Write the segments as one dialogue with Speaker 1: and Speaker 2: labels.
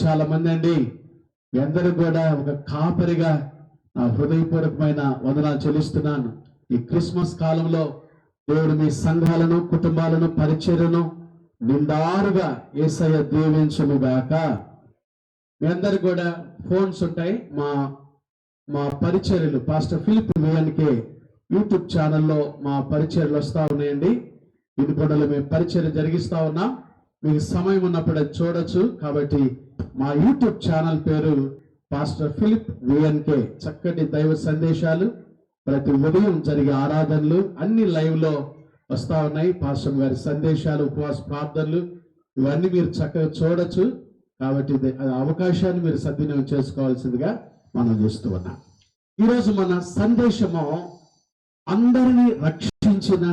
Speaker 1: చాలా మంది అండి. అందరూ కూడా ఒక కాపరిగా నా హృదయపూర్వకమైన వందనాలు చెల్లిస్తున్నాను. ఈ క్రిస్మస్ కాలంలో దేవుడు మీ సంఘాలను, కుటుంబాలను, పరిచర్యను నిండారుగా యేసయ్య దీవించును గాక. మీ అందరు కూడా ఫోన్స్ ఉంటాయి. మా పరిచర్యలు పాస్టర్ ఫిలిప్ విఎన్కే యూట్యూబ్ ఛానల్లో మా పరిచర్యలు వస్తూ ఉన్నాయండి. ఇది కూడా మేము పరిచర్య జరిగిస్తా ఉన్నాం. మీకు సమయం ఉన్నప్పుడు అది చూడొచ్చు. కాబట్టి మా యూట్యూబ్ ఛానల్ పేరు పాస్టర్ ఫిలిప్ విఎన్కే. చక్కటి దైవ సందేశాలు, ప్రతి ఉదయం జరిగే ఆరాధనలు అన్ని లైవ్ లో వస్తా ఉన్నాయి. పాస్టర్ గారి సందేశాలు, ఉపవాస ప్రార్థనలు ఇవన్నీ మీరు చక్కగా చూడొచ్చు. కాబట్టి అవకాశాన్ని మీరు సద్వినియోగం చేసుకోవాల్సిందిగా మనం చేస్తూ ఉన్నాం. ఈరోజు మన సందేశము అందరినీ రక్షించిన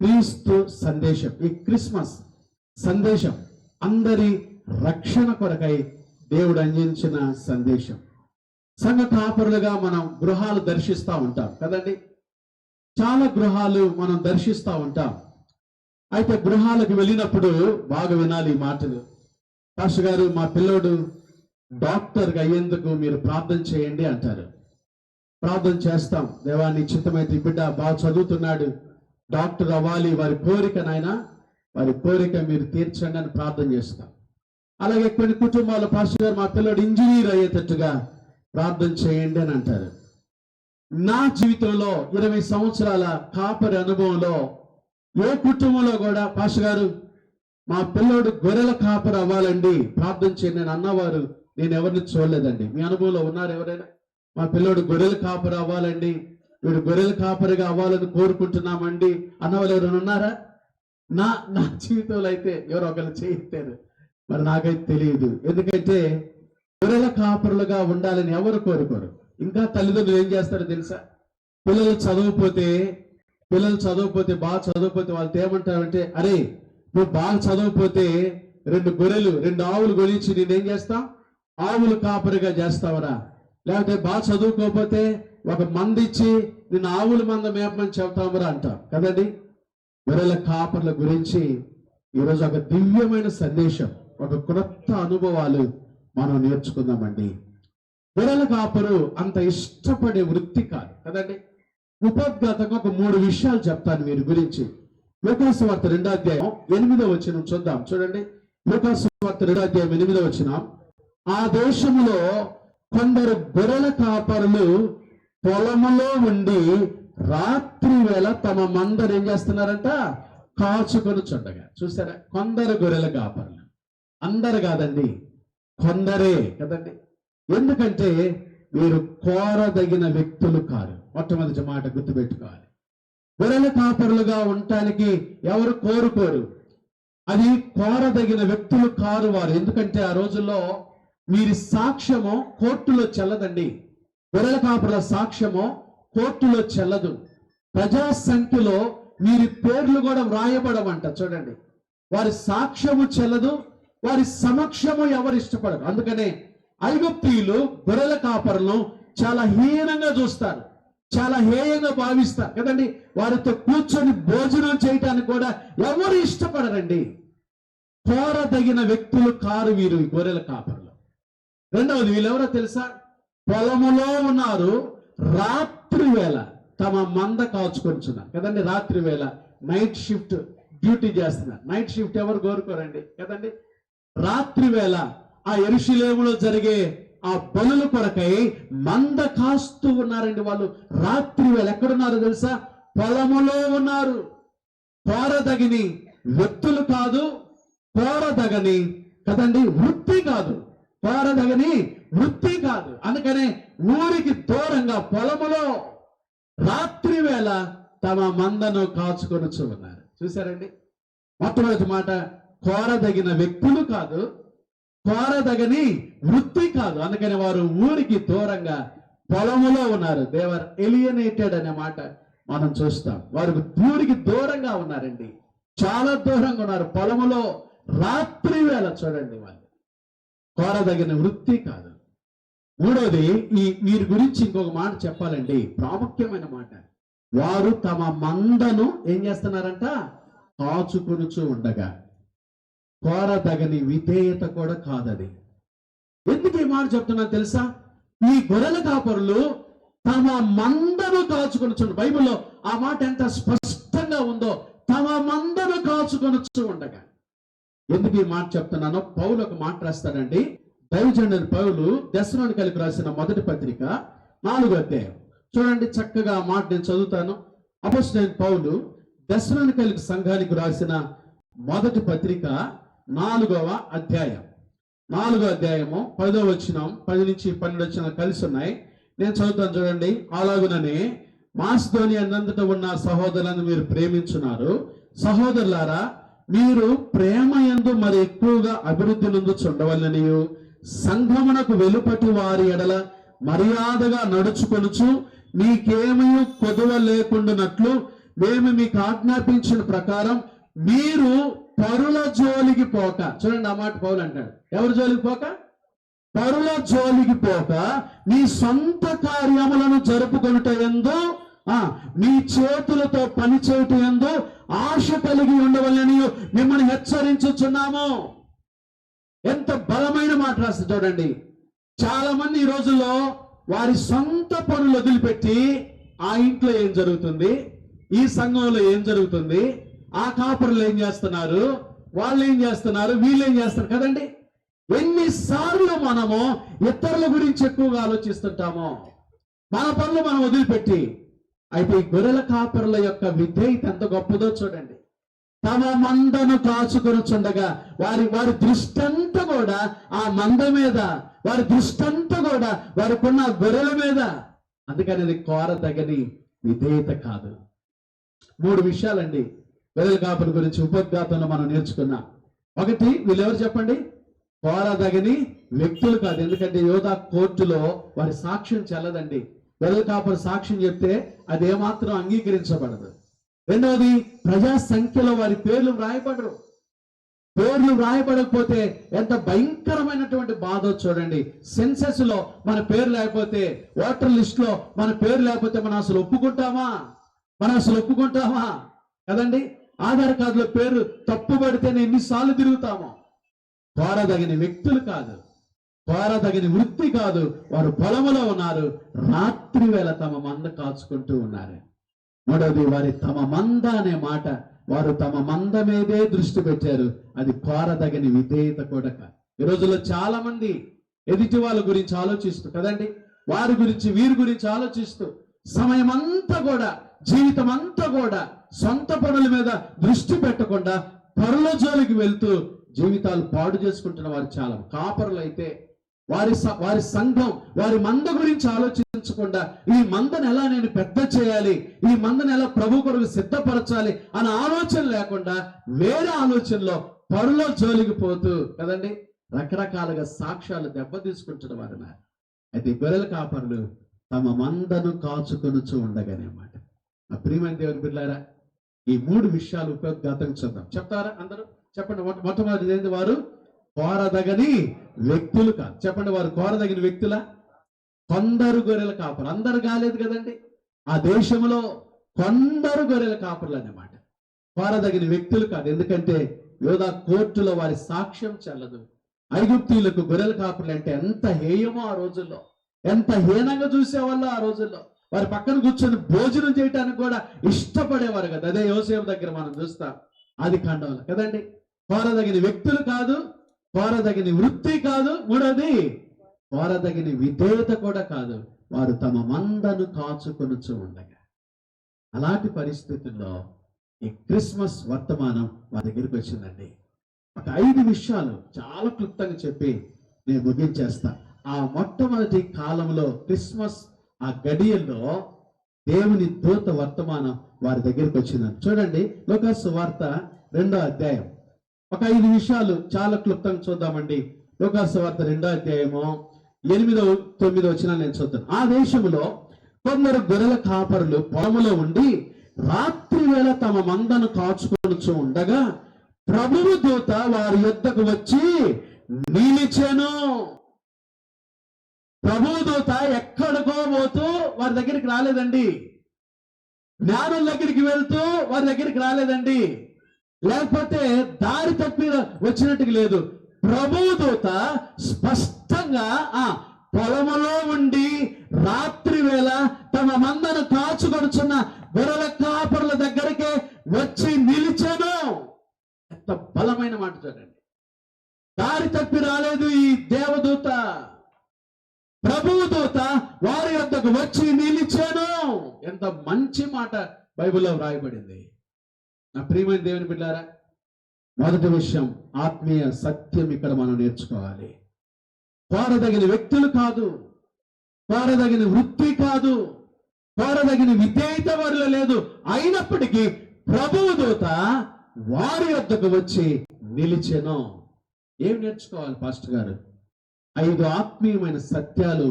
Speaker 1: క్రీస్తు సందేశం. ఈ క్రిస్మస్ సందేశం అందరి రక్షణ కొరకై దేవుడు అందించిన సందేశం. సంఘ కాపరులుగా మనం గృహాలు దర్శిస్తూ ఉంటాం కదండి. చాలా గృహాలు మనం దర్శిస్తూ ఉంటాం. అయితే గృహాలకు వెళ్ళినప్పుడు బాగా వినాలి ఈ మాటలు. పాస్టర్ గారు, మా పిల్లోడు డాక్టర్గా అయ్యేందుకు మీరు ప్రార్థన చేయండి అంటారు. ప్రార్థన చేస్తాం. దేవాన్ని చిత్తమైతే బిడ్డ బాగా చదువుతున్నాడు, డాక్టర్ అవ్వాలి, వారి కోరిక నాయన, వారి కోరిక మీరు తీర్చండి అని ప్రార్థన చేస్తాం. అలాగే కొన్ని కుటుంబాలు, పాస్టర్ గారు మా పిల్లోడు ఇంజనీర్ అయ్యేటట్టుగా ప్రార్థన చేయండి అని అంటారు. నా జీవితంలో 20 సంవత్సరాల కాపరి అనుభవంలో ఏ కుటుంబంలో కూడా పాస్టర్ గారు మా పిల్లోడు గొర్రెల కాపరి అవ్వాలండి ప్రార్థన చేయండి అని అన్నవారు నేను ఎవరిని చూడలేదండి. మీ అనుభవంలో ఉన్నారు ఎవరైనా? మా పిల్లోడు గొర్రెల కాపరి అవ్వాలండి, వీడు గొర్రెల కాపరిగా అవ్వాలని కోరుకుంటున్నామండి అన్నవాళ్ళు ఎవరైనా ఉన్నారా? నా జీవితంలో అయితే ఎవరో ఒకరు చేయిస్తారు. మరి నాకైతే తెలియదు. ఎందుకంటే గొర్రెల కాపరులుగా ఉండాలని ఎవరు కోరుకోరు. ఇంకా తల్లిదండ్రులు ఏం చేస్తారో తెలుసా? పిల్లలు చదవకపోతే బాగా చదవకపోతే వాళ్ళతో ఏమంటారంటే, అరే నువ్వు బాగా చదవకపోతే 2 గొర్రెలు 2 ఆవులు కొనిచ్చి నేనేం చేస్తా, ఆవులు కాపరిగా చేస్తావరా? లేకపోతే బాగా చదువుకోకపోతే ఒక మంది ఇచ్చి నిన్ను ఆవుల మంద మేపమని చెప్తామరా అంటాం కదండి. గొర్రెల కాపర్ల గురించి ఈరోజు ఒక దివ్యమైన సందేశం, ఒక క్రొత్త అనుభవాలు మనం నేర్చుకుందామండి. గొర్రెల కాపరు అంత ఇష్టపడే వృత్తి కాదు కదండి. ఉపోద్ఘాతంగా ఒక 3 విషయాలు చెప్తాను వీరి గురించి. లూకాసు వార్త 2వ అధ్యాయం 8వ వచనం చూద్దాం. చూడండి, లూకాసు వార్త 2వ అధ్యాయం 8వ వచనం. ఆ దేశంలో కొందరు గొర్రెల కాపరులు పొలములో ఉండి రాత్రి వేళ తమ మందరు ఏం చేస్తున్నారంట, కాచుకొని చుండగా. చూసారా? కొందరు గొర్రెల కాపరులు, అందరు కాదండి, కొందరే కదండి. ఎందుకంటే వీరు కోరదగిన వ్యక్తులు కారు. మొట్టమొదటి మాట గుర్తుపెట్టుకోవాలి. గొర్రెల కాపరులుగా ఉండటానికి ఎవరు కోరుకోరు. అది కోరదగిన వ్యక్తులు కారు వారు. ఎందుకంటే ఆ రోజుల్లో వీరి సాక్ష్యము కోర్టులో చెల్లదండి. గొర్రెల కాపరుల సాక్ష్యము కోర్టులో చెల్లదు. ప్రజా సంఖ్యలో వీరి పేర్లు కూడా వ్రాయబడమంట. చూడండి, వారి సాక్ష్యము చెల్లదు, వారి సమక్షము ఎవరు ఇష్టపడరు. అందుకనే ఐగుప్తీయులు గొర్రెల కాపరులను చాలా హీనంగా చూస్తారు, చాలా హేయంగా భావిస్తారు కదండి. వారితో కూర్చొని భోజనం చేయటానికి కూడా ఎవరు ఇష్టపడరండి. కోరదగిన వ్యక్తులు కారు వీరు ఈ గొర్రెల కాపరులు. రెండవది, వీళ్ళెవరో తెలుసా? పొలములో ఉన్నారు, రాత్రి వేళ తమ మంద కాచుకొనిచున్నారు కదండి. రాత్రి వేళ నైట్ షిఫ్ట్ డ్యూటీ చేస్తున్నారు. నైట్ షిఫ్ట్ ఎవరు కోరుకోరండి కదండి. రాత్రి వేళ ఆ యెరూషలేములో జరిగే ఆ బలుల కొరకై మంద కాస్తూ ఉన్నారండి వాళ్ళు. రాత్రి వేళ ఎక్కడున్నారో తెలుసా? పొలములో ఉన్నారు. కోరదగిని వ్యక్తులు కాదు, కోరదగని కదండి వృత్తి కాదు, కోరదగని వృత్తి కాదు. అందుకనే ఊరికి దూరంగా పొలములో రాత్రి వేళ తమ మందను కాచుకొని ఉన్నారు. చూసారండి? మొట్టమొదటి మాట, కోరదగిన వ్యక్తులు కాదు, కోరదగని వృత్తి కాదు. అందుకని వారు ఊరికి దూరంగా పొలములో ఉన్నారు. దేవర్ ఎలియనేటెడ్ అనే మాట మనం చూస్తాం. వారు ఊరికి దూరంగా ఉన్నారండి, చాలా దూరంగా ఉన్నారు. పొలములో రాత్రి వేళ చూడండి, వాళ్ళు కోరదగిన వృత్తి కాదు. మూడోది, వీరి గురించి ఇంకొక మాట చెప్పాలండి, ప్రాముఖ్యమైన మాట. వారు తమ మందను ఏం చేస్తున్నారంట, కాచుకొనుచు ఉండగా. కోరదగని విధేయత కూడా కాదది. ఎందుకు ఈ మాట చెప్తున్నా తెలుసా? ఈ గొర్రెల కాపరులు తమ మందను కాచుకొనుచు, బైబిల్లో ఆ మాట ఎంత స్పష్టంగా ఉందో, తమ మందను కాచుకొనుచు ఉండగా. ఎందుకు ఈ మాట చెప్తున్నానో పౌలు ఒక మాట రాస్తాడండి. దైవజనుడు పౌలు దెస్సలోనికైలకు రాసిన మొదటి పత్రిక 4వ అధ్యాయం చూడండి. చక్కగా ఆ మాట నేను చదువుతాను. అపోస్తలుడైన పౌలు దెస్సలోనికైలకు సంఘానికి రాసిన మొదటి పత్రిక 4వ అధ్యాయం 4వ అధ్యాయము 10వ వచనం 10 నుంచి 12 వచనాలు కలిసి ఉన్నాయి. నేను చదువుతాను చూడండి. అలాగుననే మాసిదోనియా అన్నంతటా ఉన్న సహోదరులను మీరు ప్రేమించున్నారు. సహోదరులారా, మీరు ప్రేమ యందు మరి ఎక్కువగా అభివృద్ధి నొందుచుండవలనియు, సంఘమునకు వెలుపటి వారి ఎడల మర్యాదగా నడుచుకొనుచు మీకేమీ కొదువ లేకుండానట్లు మేము మీకు ఆజ్ఞాపించిన ప్రకారం మీరు పరుల జోలికి పోక. చూడండి, ఆ మాట పౌలు అంటాడు. ఎవరి జోలికి పోక? పరుల జోలికి పోక మీ సొంత కార్యములను జరుపుకొనుట యందు, మీ చేతులతో పని చేయుట యందు ఆశ కలిగి ఉండవలని మిమ్మల్ని హెచ్చరించుచున్నాము. ఎంత బలమైన మాట రాస్తుంది చూడండి. చాలా మంది ఈ రోజుల్లో వారి సొంత పనులు వదిలిపెట్టి ఆ ఇంట్లో ఏం జరుగుతుంది, ఈ సంఘంలో ఏం జరుగుతుంది, ఆ కాపరులు ఏం చేస్తున్నారు, వాళ్ళు ఏం చేస్తున్నారు, వీళ్ళు ఏం చేస్తారు కదండి. ఎన్నిసార్లు మనము ఇతరుల గురించి ఎక్కువగా ఆలోచిస్తుంటామో, మన పనులు మనం వదిలిపెట్టి. అయితే ఈ గొర్రెల కాపరుల యొక్క విధేయత ఎంత గొప్పదో చూడండి. తమ మందను కాచుకొనుచుండగా వారి దృష్టి అంతా కూడా ఆ మంద మీద, వారి దృష్టి అంతా కూడా వారికున్న గొర్రెల మీద. అందుకని అది కోరదగని విధేయత కాదు. 3 విషయాలండి గొర్రెల కాపరుల గురించి ఉపోద్ఘాతంలో మనం నేర్చుకున్నాం. ఒకటి, వీళ్ళెవరు చెప్పండి? కోరదగని వ్యక్తులు కాదు. ఎందుకంటే యోధా కోర్టులో వారి సాక్ష్యం చెల్లదండి. గొర్రెల కాపరు సాక్ష్యం చెప్తే అది ఏమాత్రం అంగీకరించబడదు. రెండవది, ప్రజా సంఖ్యలో వారి పేర్లు వ్రాయబడరు. పేర్లు వ్రాయబడకపోతే ఎంత భయంకరమైనటువంటి బాధ చూడండి. సెన్సెస్ లో మన పేరు లేకపోతే, ఓటర్ లిస్ట్ లో మన పేరు లేకపోతే మనం అసలు ఒప్పుకుంటామా? కదండి. ఆధార్ కార్డులో పేరు తప్పు పడితేనే ఎన్నిసార్లు తిరుగుతామో. కోరదగిన వ్యక్తులు కాదు, కోరదగిన వృత్తి కాదు. వారు పొలములో ఉన్నారు, రాత్రి వేళ తమ మంద కాచుకుంటూ ఉన్నారు. మూడవది, వారి తమ మంద అనే మాట, వారు తమ మంద మీదే దృష్టి పెట్టారు. అది కోరదగిన విధేయత కూడా కాదు. ఈ రోజుల్లో చాలా మంది ఎదుటి వాళ్ళ గురించి ఆలోచిస్తూ కదండి, వారి గురించి వీరి గురించి ఆలోచిస్తూ సమయం అంతా కూడా, జీవితం అంతా కూడా సొంత పనుల మీద దృష్టి పెట్టకుండా పరుల జోలికి వెళ్తూ జీవితాలు పాడు చేసుకుంటున్న వారు చాలా. కాపరులు అయితే వారి సంఘం, వారి మంద గురించి ఆలోచించకుండా ఈ మందను ఎలా నేను పెద్ద చేయాలి, ఈ మందను ఎలా ప్రభు కొరకు సిద్ధపరచాలి అన్న ఆలోచన లేకుండా వేరే ఆలోచనలో పరుల జోలికి పోతూ కదండి రకరకాలుగా సాక్ష్యాలు దెబ్బతీసుకుంటున్న వారు. అయితే గొర్రెల కాపరులు తమ మందను కాచుకొనుచు ఉండగానే మాట. ఆ ప్రియమైన దేవుని బిడ్డలారా, ఈ 3 విషయాలు ఉపయోగం చూద్దాం. చెప్తారా అందరూ? చెప్పండి. మొట్టమొదటిది ఏంటి? వారు కోరదగని వ్యక్తులు కాదు. చెప్పండి, వారు కోరదగిన వ్యక్తులా? కొందరు గొర్రెల కాపరు, అందరు కాలేదు కదండి. ఆ దేశంలో కొందరు గొర్రెల కాపరులు అన్నమాట. కోరదగిన వ్యక్తులు కాదు. ఎందుకంటే యోధా కోర్టులో వారి సాక్ష్యం చెల్లదు. ఐగుప్తీయులకు గొర్రెల కాపరులు అంటే ఎంత హేయమో ఆ రోజుల్లో, ఎంత హీనంగా చూసేవాళ్ళు ఆ రోజుల్లో. వారి పక్కన కూర్చొని భోజనం చేయడానికి కూడా ఇష్టపడేవారు కదా. అదే యోసేపు దగ్గర మనం చూస్తాం ఆది కాండంలో కదండి. కోరదగిన వ్యక్తులు కాదు, కోరదగిన వృత్తి కాదు, మూడోది కోరదగిన విధేయత కూడా కాదు. వారు తమ మందను కాచుకొనుచు ఉండగా. అలాంటి పరిస్థితుల్లో ఈ క్రిస్మస్ వర్తమానం వారి దగ్గరికి వచ్చిందండి. ఒక 5 విషయాలు చాలా క్లుప్తంగా చెప్పి నేను ముగించేస్తా. ఆ మొట్టమొదటి కాలంలో క్రిస్మస్ ఆ గడియల్లో దేవుని దూత వర్తమానం వారి దగ్గరికి వచ్చిందని చూడండి. లూకాసు సువార్త 2వ అధ్యాయం ఒక 5 విషయాలు చాలా క్లుప్తంగా చూద్దామండి. లూకాసు సువార్త 2వ అధ్యాయము 8, 9 వచనాలు నేను చూద్దాను. ఆ దేశంలో కొందరు గొర్రెల కాపరులు పొలములో ఉండి రాత్రి వేళ తమ మందను కాచుకొనుచు ఉండగా ప్రభువు దూత వారి యొద్దకు వచ్చి నిలిచెను. ప్రభువు దూత ఎక్కడికో పోతూ వారి దగ్గరికి రాలేదండి. జ్ఞానుల దగ్గరికి వెళ్తూ వారి దగ్గరికి రాలేదండి. లేకపోతే దారి తప్పి వచ్చినట్టుగా లేదు. ప్రభువు దూత స్పష్టంగా నిజంగా పొలములో ఉండి రాత్రి వేళ తమ మందను కాచుకొనుచున్న గొర్రెల కాపరుల దగ్గరికి వచ్చి నిలిచెను. ఎంత బలమైన మాట చూడండి. దారి తప్పి రాలేదు ఈ దేవదూత, ప్రభువు దూత వారి వద్దకు వచ్చి నిలిచెను. ఎంత మంచి మాట బైబిల్లో వ్రాయబడింది. నా ప్రియమైన దేవుని బిడ్డారా, మొదటి విషయం ఆత్మీయ సత్యం ఇక్కడ మనం నేర్చుకోవాలి. కోరదగిన వ్యక్తులు కాదు, కోరదగిన వృత్తి కాదు, కోరదగిన విధేయత వారిలో లేదు. అయినప్పటికీ ప్రభువు దూత వారి వద్దకు వచ్చి నిలిచెను. ఏం నేర్చుకోవాలి పాస్టర్ గారు? 5 ఆత్మీయమైన సత్యాలు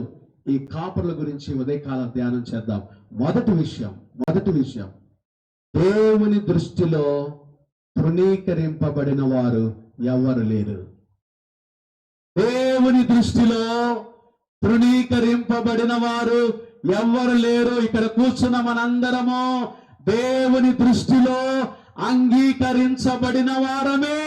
Speaker 1: ఈ కాపర్ల గురించి ఉదయకాలం ధ్యానం చేద్దాం. మొదటి విషయం దేవుని దృష్టిలో తృణీకరింపబడిన వారు ఎవరు లేరు. దేవుని దృష్టిలో తృణీకరింపబడిన వారు ఎవ్వరు లేరు. ఇక్కడ కూర్చున్న మనందరము దేవుని దృష్టిలో అంగీకరించబడిన వారమే.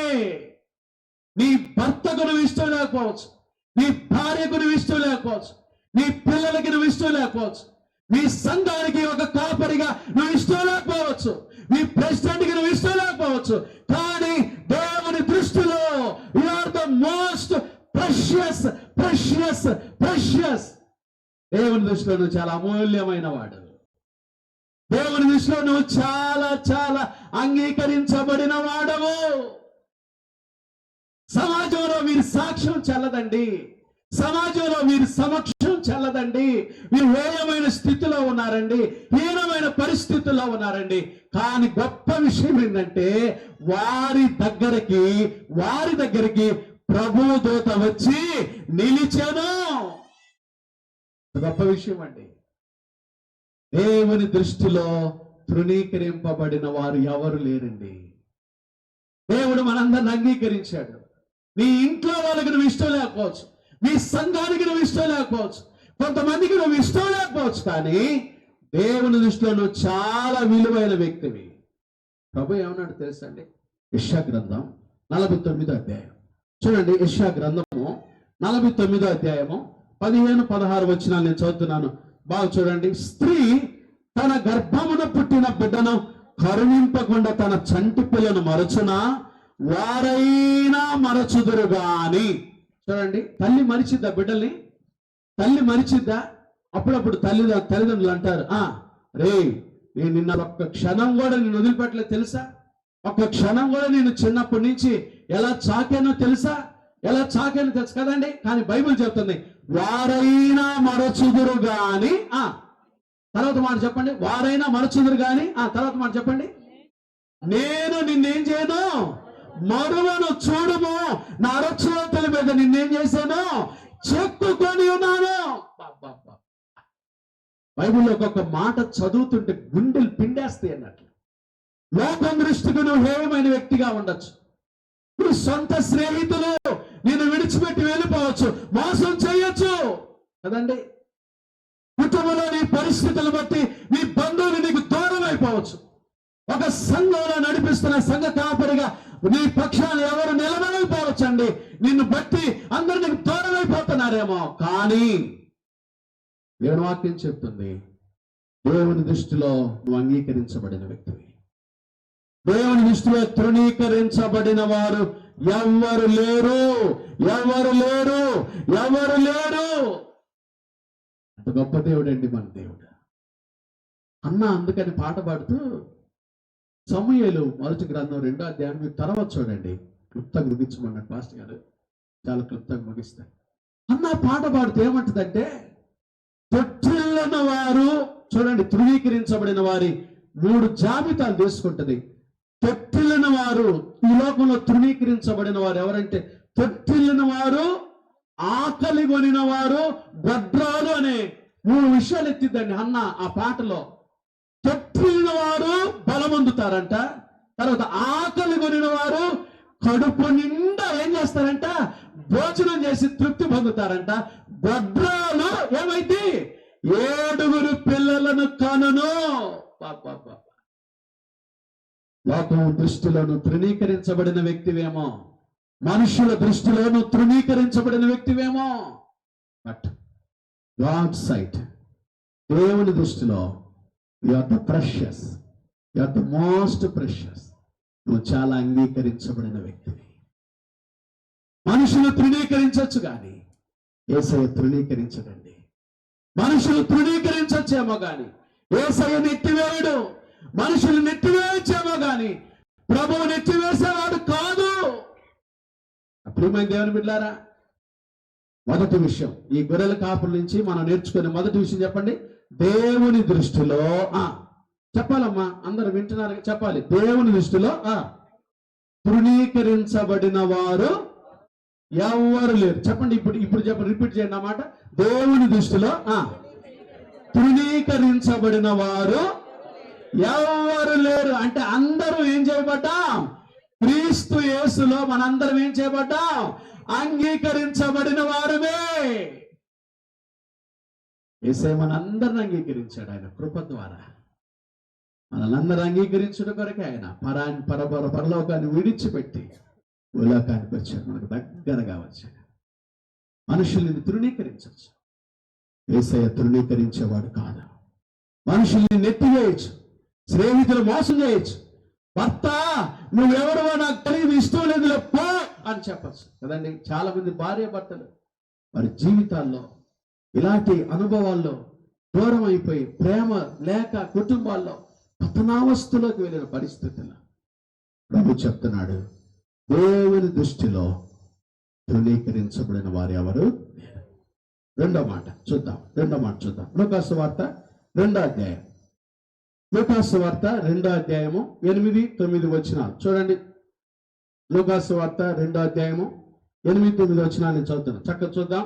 Speaker 1: నీ భర్తకు నువ్వు ఇష్టం లేకపోవచ్చు, నీ భార్యకు నువ్వు ఇష్టం లేకపోవచ్చు, నీ పిల్లలకి నువ్వు ఇష్టం లేకపోవచ్చు, మీ సంఘానికి ఒక కాపరిగా నువ్వు ఇష్టం లేకపోవచ్చు, మీ ప్రెసిడెంట్కి నువ్వు ఇష్టం లేకపోవచ్చు. కానీ దేవుని దృష్టిలో you are the most precious. దేవుని దృష్టిలో నువ్వు చాలా అమూల్యమైన వాడు. దేవుని దృష్టిలో నువ్వు చాలా చాలా అంగీకరించబడిన వాడవు. సమాజంలో మీరు సాక్ష్యం చెల్లదండి, సమాజంలో మీరు సమక్షం చెల్లదండి. మీరు వేయమైన స్థితిలో ఉన్నారండి, హీనమైన పరిస్థితుల్లో ఉన్నారండి. కానీ గొప్ప విషయం ఏంటంటే వారి దగ్గరికి ప్రభువు దూత వచ్చి నిలిచెను. గొప్ప విషయం అండి. దేవుని దృష్టిలో తృణీకరింపబడిన వారు ఎవరు లేరండి. దేవుడు మనందరిని అంగీకరించాడు. నీ ఇంట్లో వాళ్ళకి నువ్వు ఇష్టం లేకపోవచ్చు, మీ సంఘానికి నువ్వు ఇష్టం లేకపోవచ్చు, కొంతమందికి నువ్వు ఇష్టం లేకపోవచ్చు, కానీ దేవుని దృష్టిలో నువ్వు చాలా విలువైన వ్యక్తివి. ప్రభు ఏమన్నాడు తెలుసండి? యెషయా గ్రంథం 49వ అధ్యాయం చూడండి. యెషయా గ్రంథము 49వ అధ్యాయము 15-16 వచనాలు నేను చదువుతున్నాను. బాగా చూడండి. స్త్రీ తన గర్భమున పుట్టిన బిడ్డను కరుణింపకుండా తన చంటి పిల్లను మరచునా, వారైనా మరచుదురు గాని. చూడండి, తల్లి మరిచిద్దా బిడ్డల్ని? తల్లి మరిచిద్దా? అప్పుడప్పుడు తల్లిదండ్రులు అంటారు, రే నేను నిన్న ఒక్క క్షణం కూడా నేను వదిలిపెట్టలేదు తెలుసా, ఒక్క క్షణం కూడా నేను చిన్నప్పటి నుంచి ఎలా చాకానో తెలుసా కదండి. కానీ బైబిల్ చెప్తుంది వారైనా మరచుదురు గాని. తర్వాత మాట చెప్పండి. వారైనా మరచుదురు గాని. తర్వాత మాట చెప్పండి. నేను నిన్నేం చేయను, మరువను. చూడుము, నా అరచేతుల మీద నిన్నేం చేశాను, చెక్కుకొని ఉన్నాను. బైబిల్లో ఒక్కొక్క మాట చదువుతుంటే గుండెలు పిండేస్తాయి అన్నట్లు. లోకం దృష్టికి నువ్వు హేయమైన వ్యక్తిగా ఉండొచ్చు, నువ్వు సొంత స్నేహితులు నిన్ను విడిచిపెట్టి వెళ్ళిపోవచ్చు, మోసం చేయొచ్చు కదండి. కుటుంబంలో నీ పరిస్థితులు బట్టి నీ బంధువులు నీకు దూరం అయిపోవచ్చు. ఒక సంఘంలో నడిపిస్తున్న సంఘ కాపరిగా నీ పక్షాన్ని ఎవరు నిలబడకపోవచ్చండి. నిన్ను బట్టి అందరూ నీకు దూరం అయిపోతున్నారేమో. కానీ దేవుని వాక్యం చెప్తుంది దేవుని దృష్టిలో నువ్వు అంగీకరించబడిన వ్యక్తివి. దేవుని దృష్టిలో తృణీకరించబడిన వారు ఎవరు లేరు. అంత గొప్ప దేవుడు అండి మన దేవుడు. అన్న అందుకని పాట పాడుతూ సమూయేలు 1వ గ్రంథం 2వ అధ్యాయం మీరు తర్వాత చూడండి. క్లుప్తంగా ముగించమన్నాడు పాస్టర్ గారు, చాలా క్లుప్తంగా ముగిస్తాయి. అన్న పాట పాడుతూ ఏమంటుందంటే, తొట్టిల్లిన వారు చూడండి, తృణీకరించబడిన వారి 3 జాబితాలు తీసుకుంటది. తొట్టిల్లిన వారు, ఈ లోకంలో తృణీకరించబడిన వారు ఎవరంటే తొట్టిల్లిన వారు, ఆకలి కొనిన వారు, గొడ్రాలు అనే 3 విషయాలు ఎత్తిద్దండి అన్న ఆ పాటలో. తొట్టిల్లిన వారు బలమొందుతారంట, తర్వాత ఆకలి కొనిన వారు కడుపు నిండా ఏం చేస్తారంట, భోజనం చేసి తృప్తి పొందుతారంట. గొడ్రాలు ఏమైంది, 7 పిల్లలను కనును. లోకం దృష్టిలోను తృణీకరించబడిన వ్యక్తివేమో, మనుషుల దృష్టిలోను తృణీకరించబడిన వ్యక్తివేమో. బట్ గాడ్ సైట్, దేవుని దృష్టిలో you are the precious, you are the most precious. నువ్వు చాలా అంగీకరించబడిన వ్యక్తివి. మనుషులు తృణీకరించవచ్చు కానీ యేసయ్య తృణీకరించడండి. మనుషులు తృణీకరించచ్చేమో కానీ యేసయ్య నెట్టివేయడు. మనుషులు నెట్టివేయచ్చేమో కానీ ప్రభువు నెట్టివేసేవాడు కాదు. ప్రియమైన దేవుని బిడ్డలారా, మొదటి విషయం ఈ గొర్రెల కాపుల నుంచి మనం నేర్చుకునే మొదటి విషయం చెప్పండి. దేవుని దృష్టిలో చెప్పాలమ్మా, అందరూ వింటున్నారు, చెప్పాలి. దేవుని దృష్టిలో తృణీకరించబడిన వారు ఎవరు లేరు. చెప్పండి, ఇప్పుడు చెప్పండి, రిపీట్ చేయండి అన్నమాట. దేవుని దృష్టిలో తృణీకరించబడిన వారు ఎవరు లేరు. అంటే అందరూ ఏం చేయబడ్డాం? క్రీస్తు యేసులో మనందరం ఏం చేయబడ్డాం? అంగీకరించబడిన వారమే. యేసయ్య మనందరిని అంగీకరించాడు ఆయన కృప ద్వారా. మనల్ని అంగీకరించడం కొరకే ఆయన పరలోకాన్ని విడిచిపెట్టి భూలోకానికి వచ్చాడు, మనకు దగ్గరగా వచ్చాడు. మనుషుల్ని తృణీకరించవచ్చు, యేసయ్య తృణీకరించేవాడు కాదు. మనుషుల్ని నెట్టివేయచ్చు, స్నేహితులు మోసం చేయొచ్చు. భర్త నువ్వెవరో నాకు తెలియదు, ఇష్టం లేదు పో అని చెప్పచ్చు కదండి. చాలా మంది భార్య భర్తలు వారి జీవితాల్లో ఇలాంటి అనుభవాల్లో దూరం అయిపోయి ప్రేమ లేక కుటుంబాల్లో పతనావస్థలోకి వెళ్ళిన పరిస్థితుల్లో ప్రభు చెప్తున్నాడు, దేవుని దృష్టిలో తృణీకరించబడిన వారు ఎవరు? రెండో మాట చూద్దాం. లూకాసు వార్త 2వ అధ్యాయం. లూకాసు వార్త 2వ అధ్యాయము 8-9 వచనాలు చూడండి. లూకాసు వార్త 2వ అధ్యాయము 8-9 వచనాలు నేను చదువుతాను, చక్కగా చూద్దాం.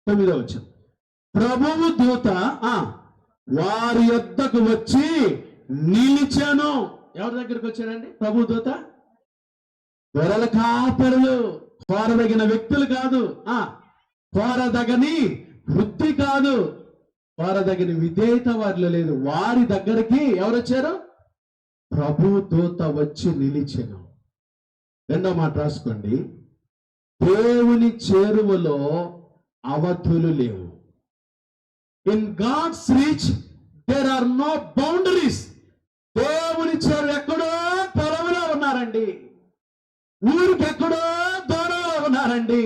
Speaker 1: 9వ వచనం. ప్రభువు దూత వారి యొద్దకు వచ్చి నిలిచాను. ఎవరి దగ్గరికి వచ్చాడండి ప్రభు దూత? గొర్రెల కాపరులు, కోరదగిన వ్యక్తులు కాదు, కోరదగని వృత్తి కాదు, కోరదగిన విధేయత వారిలో లేదు. వారి దగ్గరికి ఎవరు వచ్చారు? ప్రభు దూత వచ్చి నిలిచెను. రెండో మాట రాసుకోండి. దేవుని చేరువలో అవధులు లేవు. In God's reach there are no boundaries. దేవుని చేరువ ఎక్కడో పొలంలో ఉన్నారండి, ఊరికి ఎక్కడో దూరంలో ఉన్నారండి.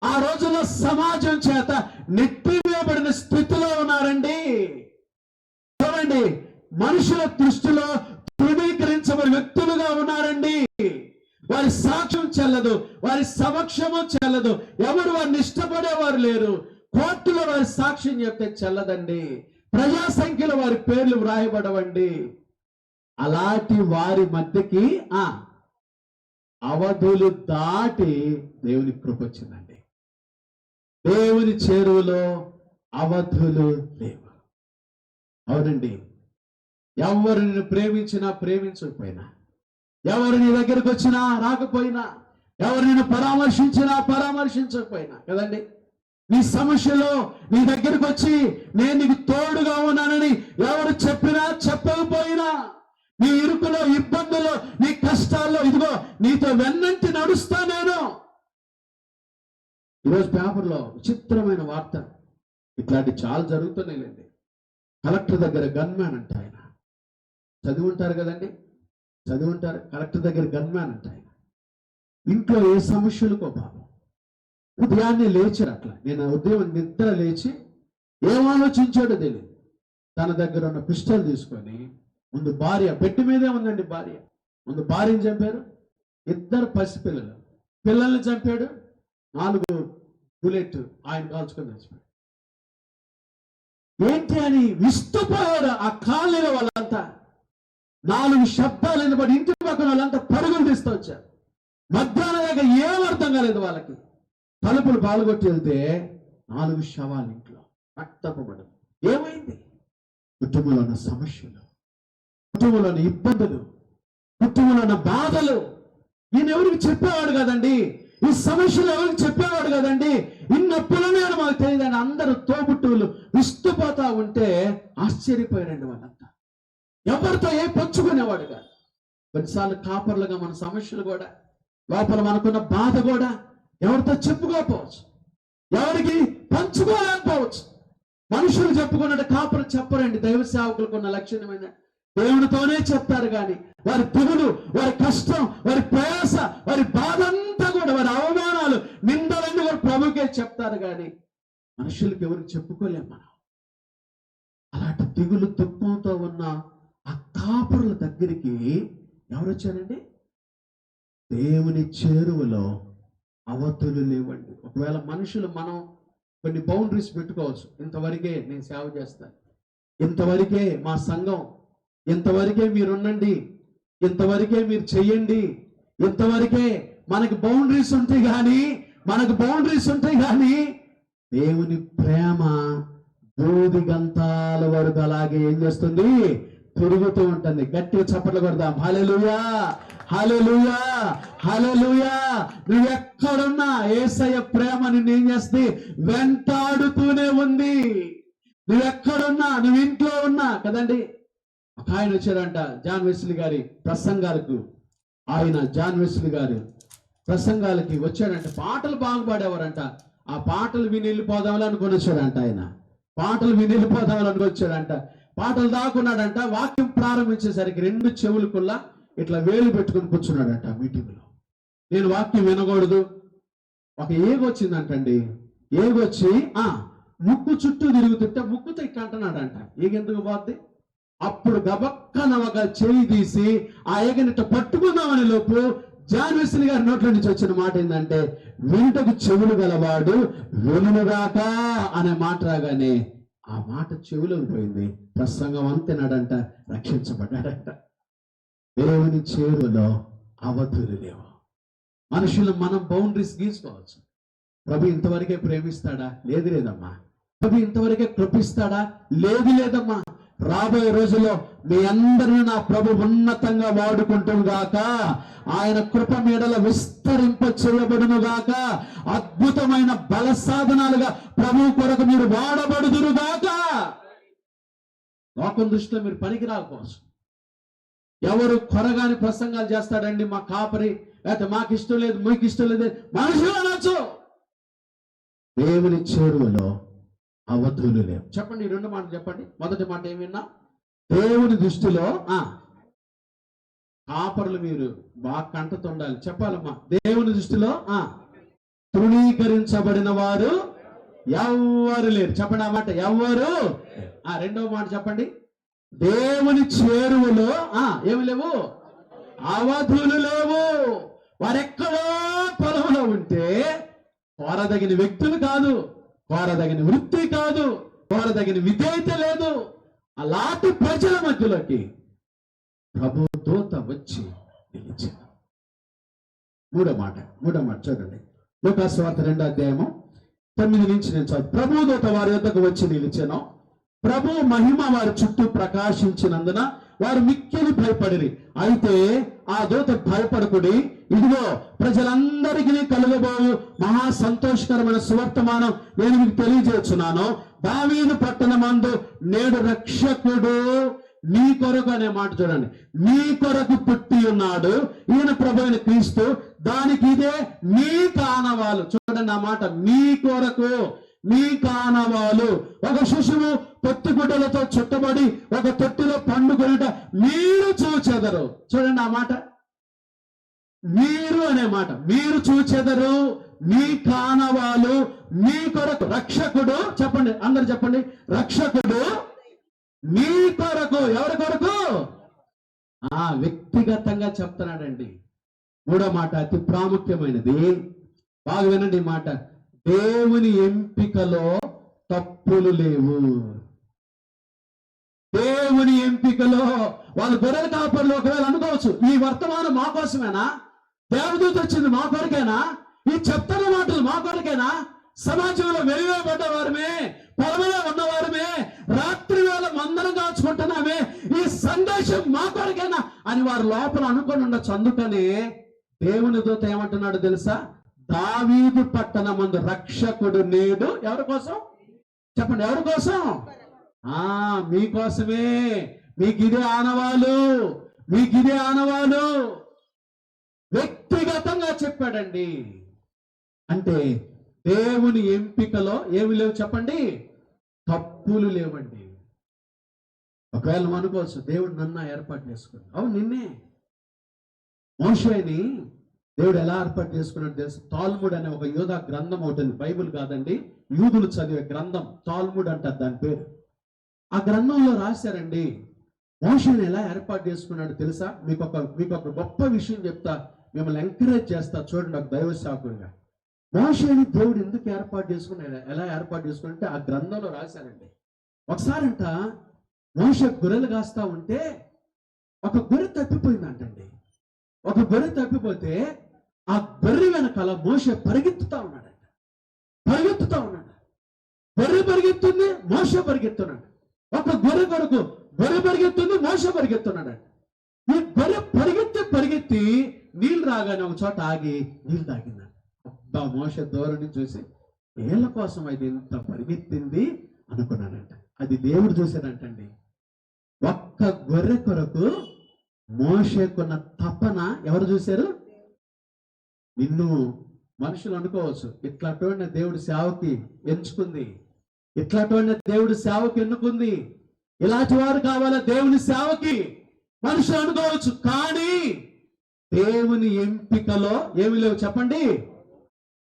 Speaker 1: ఆ రోజుల్లో సమాజం చేత నెట్టివేయబడిన స్థితిలో ఉన్నారండి. చూడండి, మనుషుల దృష్టిలో తృణీకరించబడిన వ్యక్తులుగా ఉన్నారండి. వారి సాక్ష్యం చెల్లదు, వారి సమక్షము చెల్లదు, ఎవరు వారిని ఇష్టపడేవారు లేరు. కోర్టులో వారి సాక్ష్యం చెప్తే చెల్లదండి, ప్రజా సంఖ్యలో వారి పేర్లు వ్రాయబడవండి. అలాంటి వారి మధ్యకి అవధులు దాటి దేవుని కృప వచ్చిందండి. దేవుని చేరువలో అవధులు లేవు. అవునండి, ఎవరు నిన్ను ప్రేమించినా ప్రేమించకపోయినా, ఎవరు నీ దగ్గరకు వచ్చినా రాకపోయినా, ఎవరు నిన్ను పరామర్శించకపోయినా కదండి, నీ సమస్యలో నీ దగ్గరకు వచ్చి నేను నీకు తోడుగా ఉన్నానని ఎవరు చెప్పినా చెప్పకపోయినా, నీ ఇరుకులో ఇబ్బందుల్లో నీ కష్టాల్లో ఇదిగో నీతో వెన్నంటి నడుస్తా నేను. ఈరోజు పేపర్లో విచిత్రమైన వార్త, ఇట్లాంటి చాలా జరుగుతున్నాయిలేండి. కలెక్టర్ దగ్గర గన్మ్యాన్ అంట. ఆయన చదివి ఉంటారు కదండి, చదివి ఉంటారు. కలెక్టర్ దగ్గర గన్మ్యాన్ అంట. ఆయన ఇంట్లో ఏ సమస్యలకో పాపం ఉదయాన్నే లేచారు. అట్లా నేను ఉదయం నిద్ర లేచి ఏం ఆలోచించాడో తెలియదు, తన దగ్గర ఉన్న పిస్టల్ తీసుకొని ముందు భార్య, బెడ్ మీదే ఉందండి భార్య, ముందు భార్యని చంపారు. 2 పసిపిల్లలు, పిల్లల్ని చంపాడు. 4 బుల్లెట్ ఆయన కాల్చుకొని చచ్చిపోయాడు. ఏంటి అని విస్తుపోయాడు ఆ కాలనీలో వాళ్ళంతా. 4 శబ్దాలు వినబడి ఇంటి పక్కన వాళ్ళంతా పరుగులు తీస్తూ వచ్చారు. మధ్యాహ్నం దాకా ఏం అర్థం కాలేదు వాళ్ళకి. తలుపులు పాల్గొట్టి వెళ్తే 4 శవాలు ఇంట్లో రక్తపబడు. ఏమైంది? కుటుంబంలో ఉన్న సమస్యలు, కుటుంబంలో ఉన్న ఇబ్బందులు, కుటుంబంలో ఉన్న బాధలు. ఈయన ఎవరికి చెప్పేవాడు కదండి, ఈ సమస్యలు ఎవరికి చెప్పేవాడు కదండి, ఇన్నప్పులనే మాకు తెలియదని అందరూ తోబుట్టువులు విస్తుపోతా ఉంటే ఆశ్చర్యపోయారండి వాళ్ళంతా. ఎవరితో ఏ పంచుకునేవాడు కాదు. కొన్నిసార్లు కాపర్లుగా మన సమస్యలు కూడా, లోపల మనకున్న బాధ కూడా ఎవరితో చెప్పుకోకపోవచ్చు, ఎవరికి పంచుకోలేకపోవచ్చు. మనుషులు చెప్పుకున్నట్టు కాపురం చెప్పరండి. దైవ సేవకులకు ఉన్న లక్షణమైన దేవునితోనే చెప్తారు కానీ వారి దిగులు, వారి కష్టం, వారి ప్రయాస, వారి బాధ అంతా కూడా, వారి అవమానాలు, నిందలన్నీ కూడా ప్రభుకే చెప్తారు కానీ మనుషులకు ఎవరికి చెప్పుకోలేం మనం. అలాంటి దిగులు దుఃఖంతో ఉన్న ఆ కాపురుల దగ్గరికి ఎవరు వచ్చారండి? దేవుని చేరువలో అవతులు లేవండి. ఒకవేళ మనుషులు మనం కొన్ని బౌండరీస్ పెట్టుకోవచ్చు. ఇంతవరకే నేను సేవ చేస్తాను, ఇంతవరకే మా సంఘం, ఇంతవరకే మీరుండండి, ఇంతవరకే మీరు చెయ్యండి, ఇంతవరకే మనకు బౌండరీస్ ఉంటాయి కానీ దేవుని ప్రేమ బూది గంతాల వరకు అలాగే ఏం చేస్తుంది? తిరుగుతూ ఉంటుంది. గట్టిగా చప్పట్లు కొడదాం. హల్లెలూయా, హల్లెలూయా, హల్లెలూయా. నువ్వు ఎక్కడున్నా యేసయ్య ప్రేమ నిన్ను ఏం చేస్తుంది? వెంటాడుతూనే ఉంది. నువ్వు ఎక్కడున్నా, నువ్వు ఇంట్లో ఉన్నా కదండి. ఒక ఆయన వచ్చారంట జాన్ వెస్లీ గారి ప్రసంగాలకు. జాన్ వెస్లీ గారు ప్రసంగాలకి వచ్చాడంట. పాటలు బాగా పాడేవారంట. ఆ పాటలు విని వెళ్ళిపోదామని అనుకుని వచ్చాడంట. ఆయన పాటలు విని వెళ్ళిపోదామని అనుకుని వచ్చాడంట. పాటలు దాక్కున్నాడంట. వాక్యం ప్రారంభించేసరికి 2 చెవులకుల్లా ఇట్లా వేలు పెట్టుకుని కూర్చున్నాడంట మీటింగ్లో. నేను వాక్యం వినకూడదు. ఒక ఏగొచ్చిందంటండి. ఏగొచ్చి ముక్కు చుట్టూ తిరుగుతుంటే ముక్కుతో ఇట్లా అంటున్నాడంట. ఏగెందుకు పోద్ది? అప్పుడు గబక్కన ఒక చేయి తీసి ఆ ఏగనిట పట్టుకుందామని లోపు జాన్ వెస్లీ గారి నోట్ల నుంచి వచ్చిన మాట ఏంటంటే, వినుటకు చెవులు గలవాడు వినుగాక అనే మాట రాగానే ఆ మాట చెవులోకి పోయింది. ప్రసంగం అంతేనాడంట, రక్షించబడ్డాడంట. దేవుని చేరువలో అవధులు లేవు. మనుషులు మనం బౌండరీస్ గీసుకోవచ్చు. ప్రభు ఇంతవరకే ప్రేమిస్తాడా? లేదమ్మా. ప్రభు ఇంతవరకే కృపిస్తాడా? లేదమ్మా. రాబోయే రోజుల్లో మీ అందరిని నా ప్రభు ఉన్నతంగా వాడుకుంటును గాక. ఆయన కృప మీడల విస్తరింప చేయబడును గాక. అద్భుతమైన బల సాధనాలుగా ప్రభు కొరకు మీరు వాడబడుదురు గాక. లోకం దృష్టిలో మీరు పనికి రాకపోవచ్చు. ఎవరు కొరగాని ప్రసంగాలు చేస్తాడండి, మా కాపరి, లేకపోతే మాకు ఇష్టం లేదు, మీకు ఇష్టం లేదు, మనుషులు అనొచ్చు. దేవుని చేరువలో అవధులు లేవు. చెప్పండి, 2 మాటలు చెప్పండి. మొదటి మాట ఏమి విన్నా? దేవుని దృష్టిలో కాపరులు మీరు బాగా కంటతుండాలి. చెప్పాలమ్మా. దేవుని దృష్టిలో తృణీకరించబడిన వారు ఎవ్వరు లేరు. చెప్పండి ఆ మాట. ఎవ్వరు. రెండవ మాట చెప్పండి. దేవుని చేరువలో ఏమి లేవు? అవధులు లేవు. వారెక్కడో పొలంలో ఉంటే కోరదగిన వ్యక్తులు కాదు, కోరదగిన వృత్తి కాదు, కోరదగిన విధేయత లేదు. అలాంటి ప్రజల మధ్యలోకి ప్రభు దూత వచ్చి నిలిచాడు. మూడో మాట చూడండి. లూకాసు సువార్త 2వ అధ్యాయము 9 నుంచి నేను చదువు. ప్రభు దూత వారి యొద్దకు వచ్చి నిలిచెను. ప్రభు మహిమ వారి చుట్టూ ప్రకాశించినందున వారు మిక్కిలి భయపడిరి. అయితే ఆ దూత భయపడకుడి, ఇదిగో ప్రజలందరికీ కలుగబోవు మహా సంతోషకరమైన సువర్తమానం నేను మీకు తెలియజేస్తున్నాను. దావీదు పట్టణమందు నేడు రక్షకుడు మీ కొరకు అనే మాట చూడండి. మీ కొరకు పుట్టి ఉన్నాడు, ఈయన ప్రభు అయిన క్రీస్తు. దానికి ఇదే మీ కానవాలు. చూడండి ఆ మాట, మీ కొరకు, మీ కానవాలు. ఒక శిశువు పొత్తిగుడ్డలతో చుట్టబడి ఒక తొట్టిలో పండుకొనుట మీరు చూచెదరు. చూడండి ఆ మాట, మీరు అనే మాట. మీరు చూచెదరు, మీ కానవాలు, మీ కొరకు రక్షకుడు. చెప్పండి, అందరు చెప్పండి. రక్షకుడు మీ కొరకు. ఎవరి కొరకు? వ్యక్తిగతంగా చెప్తున్నాడండి. మూడో మాట అతి ప్రాముఖ్యమైనది. బాగా వినండి ఈ మాట. దేవుని ఎంపికలో తప్పులు లేవు. దేవుని ఎంపికలో వాళ్ళు గొర్రెల కాపర్లు ఒకవేళ అనుకోవచ్చు, ఈ వర్తమానం మా కోసమేనా? దేవదూత వచ్చింది మా కొరకేనా? ఈ చెప్తున్న మాటలు మా కొరకేనా? సమాజంలో వెలివేయబడ్డ వారమే, పొలంలో ఉన్నవారమే, రాత్రి వేళ మందరం కాచుకుంటున్నామే, ఈ సందేశం మా కొరకేనా అని వారు లోపల అనుకొని ఉండొచ్చు. అందుకని దేవుని దూత ఏమంటున్నాడు తెలుసా? దావీదు పట్టణమందు రక్షకుడు నేడు. ఎవరి కోసం? చెప్పండి, ఎవరి కోసం? మీకోసమే. మీకు ఇదే ఆనవాలు, మీకు ఇదే ఆనవాలు. వ్యక్తిగతంగా చెప్పాడండి. అంటే దేవుని ఎంపికలో ఏమి లేవు చెప్పండి, తప్పులు లేవండి. ఒకవేళ నువ్వు అనుకోవచ్చు, దేవుడు నన్ను ఏర్పాటు చేసుకుని. అవును, నిన్నే. మోషేని దేవుడు ఎలా ఏర్పాటు చేసుకున్నాడు తెలుసు? తాల్ముడ్ అనే ఒక యూదా గ్రంథం అవుతుంది, బైబిల్ కాదండి, యూదులు చదివే గ్రంథం, తాల్ముడ్ అంటారు దాని పేరు. ఆ గ్రంథంలో రాశారండి మోషేని ఎలా ఏర్పాటు చేసుకున్నాడు తెలుసా? మీకు ఒక గొప్ప విషయం చెప్తా, మిమ్మల్ని ఎంకరేజ్ చేస్తా, చూడండి ఒక దైవ సేవకుడిగా. మోషేని దేవుడు ఎందుకు ఏర్పాటు చేసుకున్నాడు, ఎలా ఏర్పాటు చేసుకున్నాడంటే ఆ గ్రంథంలో రాశారండి. ఒకసారంట మోషే గొర్రెలు కాస్తా ఉంటే ఒక గొర్రె తప్పిపోయిందంటండి. ఒక గొర్రె తప్పిపోతే ఆ గొర్రె వెనకాల మోషే పరిగెత్తుతా ఉన్నాడంట. గొర్రె పరిగెత్తుంది, మోషే పరిగెత్తున్నాడు. ఒక గొర్రె కొడుకు గొర్రె పరిగెత్తుంది, మోషే పరిగెత్తున్నాడంట. ఈ గొర్రె పరిగెత్తి నీళ్ళు రాగానే ఒక చోట ఆగి నీళ్ళు తాగిందంట. అబ్బా, మోషే దూరం నుంచి చూసి ఏళ్ళ కోసం అది ఇంత పరిగెత్తింది అనుకున్నాడంట. అది దేవుడు చూశాడంటండి. ఒక్క గొర్రె కొరకు మోషేకున్న తపన ఎవరు చూశారు? నిన్ను మనుషులు అనుకోవచ్చు, ఇట్లాంటి దేవుడి సేవకి ఎంచుకుంది, ఇట్లాంటి దేవుడి సేవకి ఎన్నుకుంది, ఇలాంటి వారు కావాలా దేవుని సేవకి, మనుషులు అనుకోవచ్చు. కానీ దేవుని ఎంపికలో ఏమి లేవు చెప్పండి,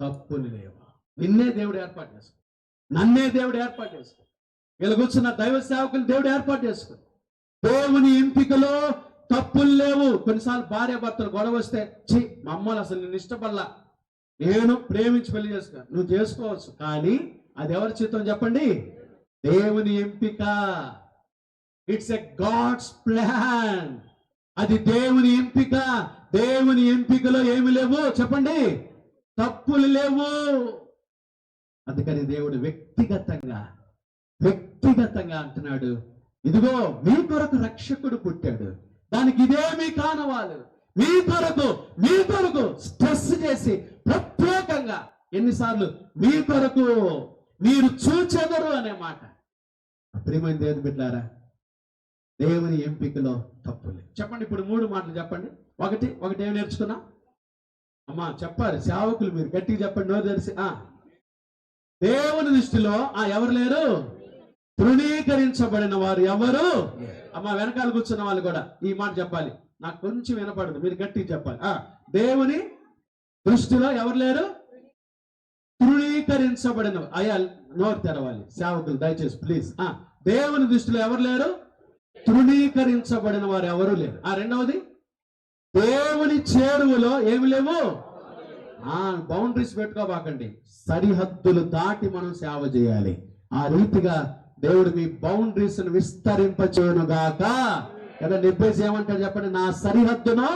Speaker 1: తప్పులు లేవు. నిన్నే దేవుడు ఏర్పాటు చేసుకో, నన్నే దేవుడు ఏర్పాటు చేసుకో, ఇలా కూర్చున్న దైవ సేవకులు దేవుడు ఏర్పాటు చేసుకో. దేవుని ఎంపికలో తప్పులు లేవు. కొన్నిసార్లు భార్య భర్తలు గొడవ వస్తే, ఛీ మా అమ్మలు అసలు నేను ఇష్టపడలా, నేను ప్రేమించి పెళ్లి చేసుకో, నువ్వు చేసుకోవచ్చు. కానీ అది ఎవరి చిత్తం చెప్పండి? దేవుని ఎంపిక. It's a God's plan. అది దేవుని ఎంపిక. దేవుని ఎంపికలో ఏమి లేవు చెప్పండి, తప్పులు లేవు. అందుకని దేవుడు వ్యక్తిగతంగా అంటున్నాడు, ఇదిగో మీ కొరకు రక్షకుడు పుట్టాడు, దానికి ఇదేమీ కానవాలు, మీ కొరకు స్ట్రెస్ చేసి ప్రత్యేకంగా ఎన్నిసార్లు మీ కొరకు మీరు చూచెదరు అనే మాట. ప్రియమైన దేవుని బిడ్డలారా, దేవుని ఎంపికలో తప్పులే. చెప్పండి ఇప్పుడు 3 మాటలు చెప్పండి. ఒకటి ఏమి నేర్చుకున్నా? అమ్మా చెప్పాలి, సేవకులు మీరు గట్టిగా చెప్పండి, నోరు తెలిసి. దేవుని దృష్టిలో ఎవరు లేరు? తృణీకరించబడిన వారు ఎవరు? అమ్మ వెనకాల కూర్చున్న వాళ్ళు కూడా ఈ మాట చెప్పాలి, నాకు కొంచెం వినపడదు, మీరు గట్టిగా చెప్పాలి. దేవుని దృష్టిలో ఎవరు లేరు? తృణీకరించబడిన. అయ్యా నోరు తెరవాలి సేవకులు దయచేసి ప్లీజ్. దేవుని దృష్టిలో ఎవరు లేరు? తృణీకరించబడిన వారు ఎవరు లేరు. రెండవది, దేవుని చేరువలో ఏమి లేవు. బౌండరీస్ పెట్టుకోబాకండి, సరిహద్దులు దాటి మనం సేవ చేయాలి. ఆ రీతిగా దేవుడు మీ బౌండరీస్ విస్తరింపచేయును గాక. కదా నిర్భేసి ఏమంటారు చెప్పండి? నా సరిహద్దును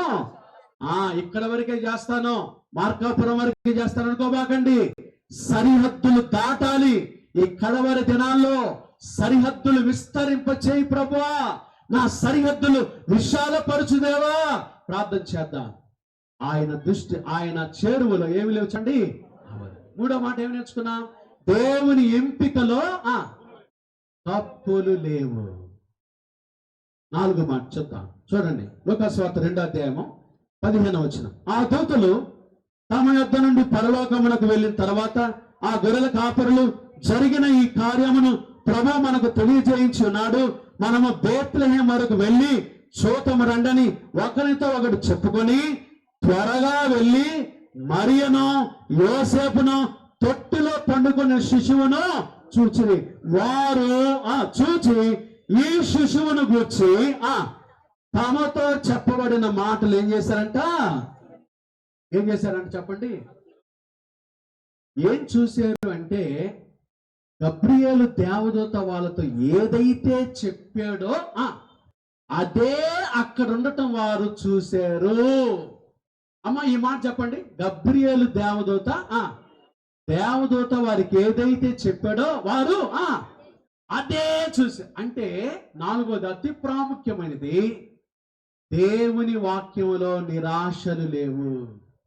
Speaker 1: ఇక్కడ వరకే చేస్తాను, మార్కాపురం వరకే చేస్తాను అనుకోబాకండి. సరిహద్దులు దాటాలి. ఈ కడవరి దినాల్లో సరిహద్దులు విస్తరింపచేయి ప్రభువా, నా సరిహద్దులు విశాలపరచుదేవా. ప్రార్థన చేద్దాం. ఆయన చేరువలో ఏమి లేవు చండి. 3వ మాట ఏమి నేర్చుకున్నాం? దేవుని ఎంపికలో తప్పులు లేవు. 4వ మాట చెప్తాం చూడండి, లూకాసు వార్త 2వ అధ్యాయము 15వ వచనం. ఆ దూతలు తమ యొద్ద నుండి పరలోకమునకు వెళ్ళిన తర్వాత ఆ గొర్రెల కాపరులు జరిగిన ఈ కార్యమును ప్రభు మనకు తెలియజేయించి ఉన్నాడు, మనము బేత్లెహేము వరకు వెళ్ళి చూతము రండని ఒకరితో ఒకడు చెప్పుకొని త్వరగా వెళ్ళి మరియను యోసేపును తొట్టిలో పండుకున్న శిశువును చూచి వారు చూచి ఈ శిశువును గూర్చి తమతో చెప్పబడిన మాటలు ఏం చేశారంట చెప్పండి. ఏం చూశారు అంటే, గబ్రియేలు దేవదూత వాళ్ళతో ఏదైతే చెప్పాడో అదే అక్కడ ఉండటం వారు చూశారు. అమ్మ ఈ మాట చెప్పండి. గబ్రియేలు దేవదూత వారికి ఏదైతే చెప్పాడో వారు అదే చూసి. అంటే 4వది అతి ప్రాముఖ్యమైనది, దేవుని వాక్యంలో నిరాశలు లేవు.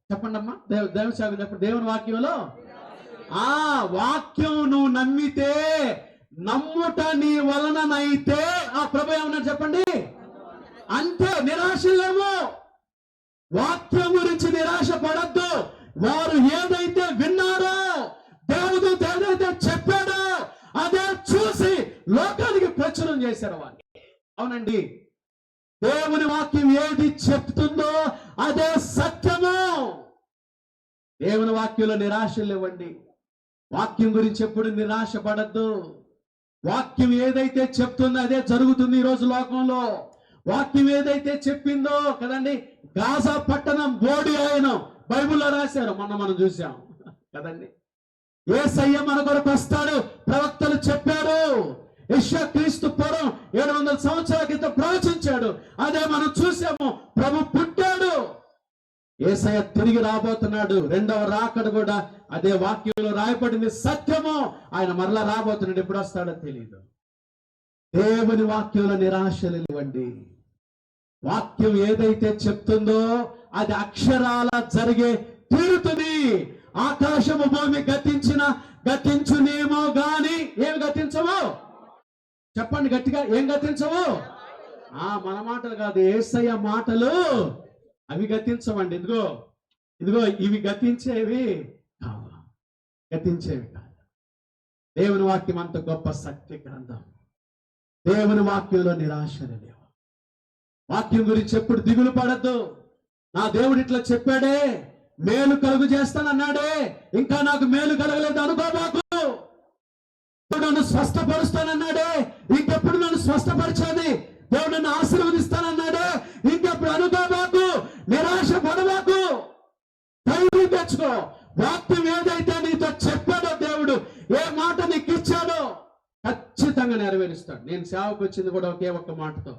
Speaker 1: చెప్పండి అమ్మా, దేవుని సేవకులు చెప్పండి. దేవుని వాక్యంలో వాక్యం నువ్వు నమ్మితే, నమ్ముట నీ వలననైతే ప్రభు ఏమన్నారు చెప్పండి, అంతే, నిరాశలు లేవు. వాక్యం గురించి నిరాశ పడద్దు. వారు ఏదైతే విన్నారో చేశారు వారిని. అవునండి, దేవుని వాక్యం ఏది చెప్తుందో అదే సత్యము. దేవుని వాక్యంలో నిరాశలు ఇవ్వండి. వాక్యం గురించి ఎప్పుడు నిరాశ పడద్దు. వాక్యం ఏదైతే చెప్తుందో అదే జరుగుతుంది ఈ రోజు లోకంలో. వాక్యం ఏదైతే చెప్పిందో కదండి, గాజా పట్టణం బోడి ఆయన బైబిల్లో రాశారు, మొన్న మనం చూసాం కదండి. యేసయ్య మన కొరకు వస్తాడు, ప్రవక్తలు చెప్పారు. యెషయా క్రీస్తు పూర్వం 700 సంవత్సరాల క్రితం ప్రవచించాడు, అదే మనం చూసాము. ప్రభు పుట్టాడు, యేసయ్య తిరిగి రాబోతున్నాడు. రెండవ రాకడ కూడా అదే వాక్యంలో రాయబడింది, సత్యము. ఆయన మరలా రాబోతున్నాడు, ఎప్పుడు వస్తాడో తెలియదు. దేవుని వాక్యంలో నిరాశలు ఇవ్వండి. వాక్యం ఏదైతే చెప్తుందో అది అక్షరాల జరిగే తీరుతుంది. ఆకాశము భూమి గతించునేమో గాని ఏమి గతించవు? చెప్పండి గట్టిగా, ఏం గతించవు? మన మాటలు కాదు, యేసయ్య మాటలు అవి గతించవండి. ఇదిగో ఇవి గతించేవి కావు, గతించేవి కాదు. దేవుని వాక్యం అంత గొప్ప సత్య గ్రంథం. దేవుని వాక్యంలో నిరాశలు లేవు. వాక్యం గురించి ఎప్పుడు దిగులు పడద్దు. నా దేవుడు ఇట్లా చెప్పాడే, మేలు కలుగు చేస్తానన్నాడే, ఇంకా నాకు మేలు కలగలేదు అనుకోబాకు. నన్ను స్వస్థపరుస్తానన్నాడే, ఇంకెప్పుడు నన్ను స్వస్థపరిచేది. దేవుడు నన్ను ఆశీర్వదిస్తానన్నాడే, ఇంకెప్పుడు అనుకోబాకు. నిరాశ పడబాకు, ధైర్యం తెచ్చుకో. వాక్యం ఏదైతే నీతో చెప్పాడో, దేవుడు ఏ మాట నీకు ఇచ్చాడో ఖచ్చితంగా నెరవేరుస్తాడు. నేను సేవకు వచ్చింది కూడా ఒకే ఒక్క మాటతో.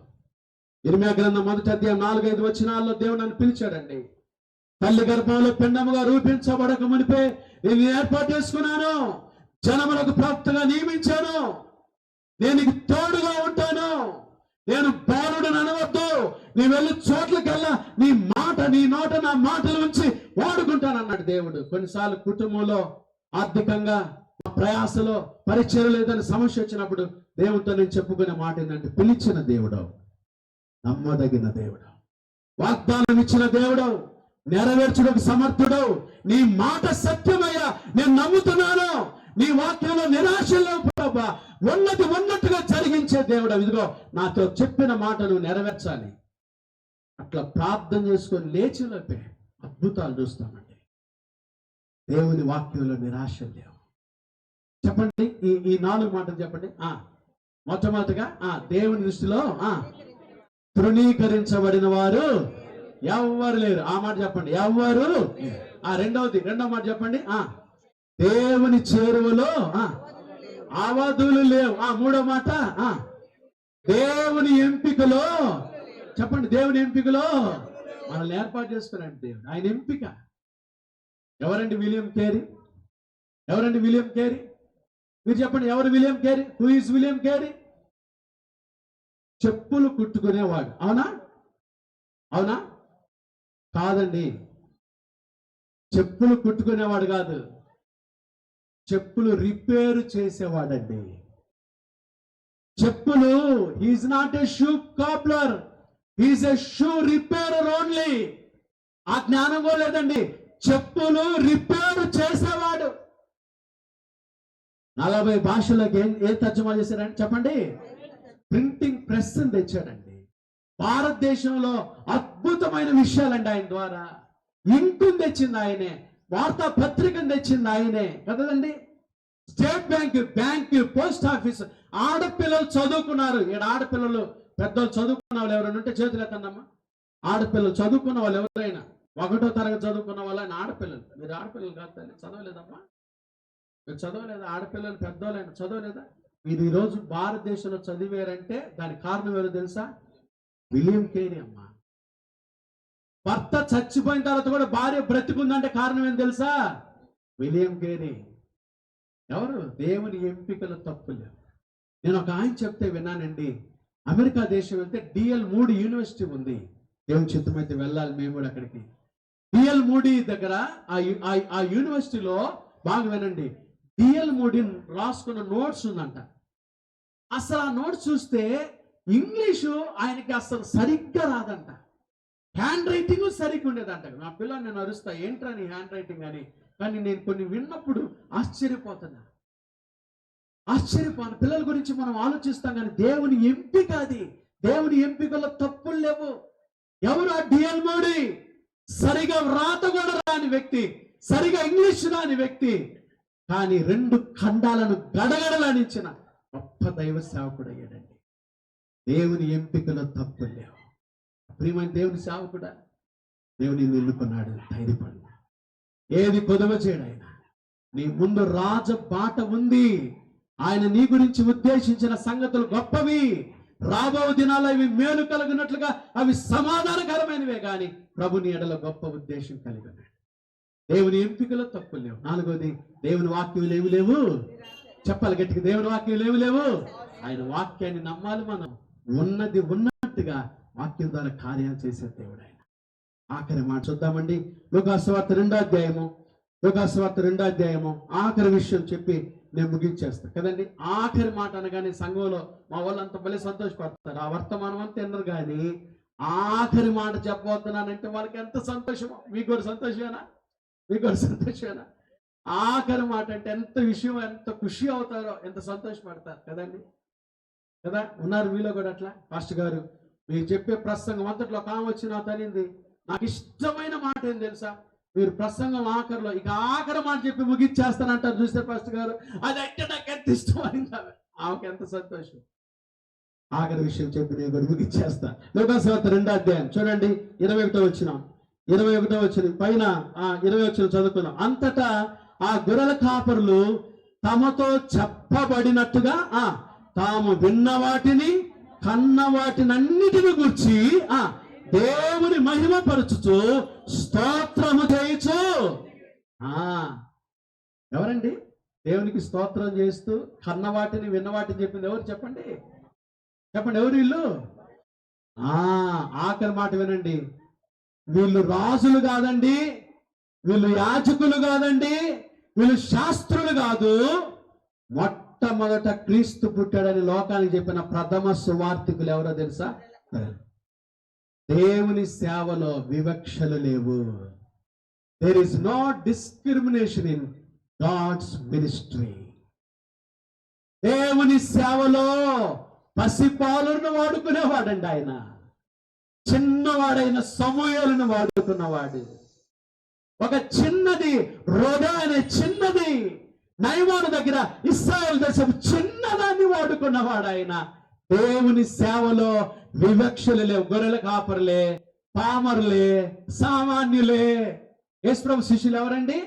Speaker 1: ఇర్మీయా గ్రంథం 1వ అధ్యాయం 4-5 వచనాల్లో దేవుడు నన్ను పిలిచాడండి. తల్లి గర్భంలో పిండముగా రూపించబడక మునిపే నేను ఏర్పాటు చేసుకున్నాను, జనములకు ప్రవక్తగా నియమించాను, నేను నీకు తోడుగా ఉంటాను, నేను బాలుడని అనవద్దు, నీ వెళ్ళి చోట్లకెల్లా నీ నోట నా మాటలు ఉంచి వాడుకుంటాను అన్నాడు దేవుడు. కొన్నిసార్లు కుటుంబంలో ఆర్థికంగా ప్రయాసలో పరిచయం లేదని సమస్య వచ్చినప్పుడు దేవుడితో నేను చెప్పుకునే మాట ఏంటంటే, పిలిచిన దేవుడు, నమ్మదగిన దేవుడు, వాగ్దానం ఇచ్చిన దేవుడు, నెరవేర్చుటకు సమర్థుడు. నీ మాట సత్యమయ్యా, నేను నమ్ముతున్నాను. నీ వాక్యంలో నిరాశలో ప్రభా, ఉన్నట్టుగా జరిగించే దేవుడు. ఇదిగో నాతో చెప్పిన మాట నువ్వు నెరవేర్చాలి. అట్లా ప్రార్థన చేసుకొని లేచిలోపే అద్భుతాలు చూస్తామండి. దేవుని వాక్యంలో నిరాశలు లేవు. చెప్పండి, ఈ 4 మాటలు చెప్పండి. మొట్టమొదటిగా దేవుని దృష్టిలో తృణీకరించబడిన వారు ఎవ్వరు లేరు. ఆ మాట చెప్పండి, ఎవ్వరు. రెండవ మాట చెప్పండి, దేవుని చేరువలో అవధులు లేవు. మూడో మాట, దేవుని ఎంపికలో. చెప్పండి, దేవుని ఎంపికలో మనల్ని ఏర్పాటు చేసుకున్నాడు దేవుడు. ఆయన ఎంపిక. ఎవరండి విలియం కేరీ? ఎవరండి విలియం కేరీ? మీరు చెప్పండి, ఎవరు William Carey? Who is William Carey? చెప్పులు కుట్టుకునేవాడు. అవునా? కాదండి, చెప్పులు కుట్టుకునేవాడు కాదు, చెప్పులు రిపేరు చేసేవాడండి. చెప్పులు, he is not a shoe cobbler, he is a shoe repairer only. ఆ జ్ఞానం కూడా లేదండి. చెప్పులు రిపేరు చేసేవాడు. 40 భాషలకు ఏ తర్జుమా చేశారండి చెప్పండి? ప్రింటింగ్ ప్రెస్ తెచ్చాడండి. భారతదేశంలో అద్భుతమైన విషయాలండి ఆయన ద్వారా. ఇంకుని తెచ్చింది ఆయనే, వార్తా పత్రికను తెచ్చింది ఆయనే కదండి. State bank, post office. ఆడపిల్లలు చదువుకున్నారు. ఆడపిల్లలు, పెద్దలు చదువుకున్న వాళ్ళు ఎవరైనా ఉంటే చేతులు ఎత్తండమ్మా. ఆడపిల్లలు చదువుకున్న వాళ్ళు ఎవరైనా, 1వ తరగతి చదువుకున్న వాళ్ళు ఆయన ఆడపిల్లలు. మీరు ఆడపిల్లలు కాదు, చదవలేదమ్మా, మీరు చదవలేదా? ఆడపిల్లలు పెద్దోళ్ళైనా చదవలేదా? మీరు ఈరోజు భారతదేశంలో చదివారంటే దానికి కారణం ఎవరో తెలుసా? విలియం కేరీ అమ్మా. భర్త చచ్చిపోయిన తర్వాత కూడా భార్య బ్రతికుందంటే కారణం ఏం తెలుసా? William Carey. ఎవరు? దేవుని ఎంపికలు తప్పులేవు. నేను ఒక ఆయన చెప్తే విన్నానండి. అమెరికా దేశం వెళ్తే డిఎల్ మూడీ యూనివర్సిటీ ఉంది. దేవుని చిత్తమైతే వెళ్ళాలి మేము కూడా అక్కడికి. డిఎల్ మూడీ దగ్గర ఆ యూనివర్సిటీలో బాగా వినండి, డిఎల్ మూడీ రాసుకున్న నోట్స్ ఉందంట. అసలు ఆ నోట్స్ చూస్తే ఇంగ్లీషు ఆయనకి అసలు సరిగ్గా రాదంట. హ్యాండ్ రైటింగ్ సరిగ్గా ఉండేదంట. నా పిల్లలు నేను అరుస్తా, ఏంట్రా నీ హ్యాండ్ రైటింగ్ అని. కానీ నేను కొన్ని విన్నప్పుడు ఆశ్చర్యపోతున్నా. ఆశ్చర్యపోను. పిల్లల గురించి మనం ఆలోచిస్తాం కానీ దేవుని ఎంపిక అది. దేవుని ఎంపికలో తప్పులు లేవు. ఎవరు ఆ డిఎల్ మోడీ? సరిగా వ్రాత కూడా రాని వ్యక్తి, సరిగా ఇంగ్లీష్ రాని వ్యక్తి, కానీ 2 ఖండాలను గడగడలాడించిన గొప్ప దైవ సేవకుడు అయ్యాడండి. దేవుని ఎంపికలో తప్పులు లేవు. ప్రియమైన దేవుని సేవకుడా, దేవుని నిన్నుకున్నాడు. ధైర్యపడు. ఏది కొదవ చేయడు ఆయన. నీ ముందు రాజ బాట ఉంది. ఆయన నీ గురించి ఉద్దేశించిన సంగతులు గొప్పవి. రాబో దినాలు అవి మేలు కలిగినట్లుగా అవి సమాధానకరమైనవే కానీ ప్రభుని ఎడల గొప్ప ఉద్దేశం కలిగి ఉన్నాడు. దేవుని ఎంపికలో తప్పులు లేవు. 4వది, దేవుని వాక్యం లేవు. చెప్పాలి గట్టిగా, దేవుని వాక్యం లేవు. ఆయన వాక్యాన్ని నమ్మాలి. మనం ఉన్నది ఉన్నట్టుగా వాక్యం ద్వారా కార్యాలు చేసే దేవుడు ఆయన. ఆఖరి మాట చూద్దామండి. లూకాసువార్త 2వ అధ్యాయము ఆఖరి విషయం చెప్పి నేను ముగించేస్తాను కదండి. ఆఖరి మాట అనగానే సంఘంలో మా వాళ్ళంతా భలే సంతోషపడతారు. ఆ వర్తమానం అంతా విన్నారు కానీ ఆఖరి మాట చెప్పబోతున్నానంటే వాళ్ళకి ఎంత సంతోషమో. మీకు కూడా సంతోషమేనా? ఆఖరి మాట అంటే ఎంత విషయం, ఎంత ఖుషి అవుతారో, ఎంత సంతోషపడతారు కదండి. కదా, ఉన్నారు మీలో కూడా అట్లా. పాస్టర్ గారు మీరు చెప్పే ప్రసంగం అంతట్లో కామొచ్చిన తనింది. నాకు ఇష్టమైన మాట ఏం తెలుసా? మీరు ప్రసంగం ఆఖరిలో ఆఖరి మాట చెప్పి ముగిచ్చేస్తానంటారు చూస్తే పాస్టర్ గారు, అది అంటే నాకు ఎంత ఇష్టమైంది. ఆమెకు ఎంత సంతోషం. ఆఖరి విషయం చెప్పి నేను కూడా ముగిచ్చేస్తా. లూకాసువార్త 2వ అధ్యాయం చూడండి, 21వ వచనం పైన 20వ వచనం చదువుకున్నాం. అంతటా ఆ గొర్రెల కాపరులు తమతో చెప్పబడినట్టుగా తాము విన్న వాటిని కన్న వాటినన్నిటిని గూర్చి దేవుని మహిమపరచుచు స్తోత్రము చేయుచు. ఎవరండి దేవునికి స్తోత్రం చేస్తూ కన్న వాటిని విన్న వాటిని చెప్పింది? ఎవరు చెప్పండి? ఎవరు వీళ్ళు? ఆఖరి మాట వినండి. వీళ్ళు రాజులు కాదండి, వీళ్ళు యాజకులు కాదండి, వీళ్ళు శాస్త్రులు కాదు. మొట్టమొదట క్రీస్తు పుట్టాడని లోకానికి చెప్పిన ప్రథమ సువార్తికులు ఎవరో తెలుసా? దేవుని సేవలో వివక్షలు లేవు. There is no discrimination in God's ministry. దేవుని సేవలో పసిపాలును వాడుకునేవాడండి ఆయన. చిన్నవాడైన సమూయేలును వాడుకున్నవాడు. ఒక చిన్నది రోదా అనే చిన్నది నయమాను దగ్గర ఇశ్రాయేలు దేశం చిన్నదాన్ని వాడుకున్నవాడు ఆయన. దేవుని సేవలో వివక్షలు లేవు. గొర్రెల కాపరులే, పామరులే, సామాన్యులే. యేసుప్రభు శిష్యులు ఎవరండి?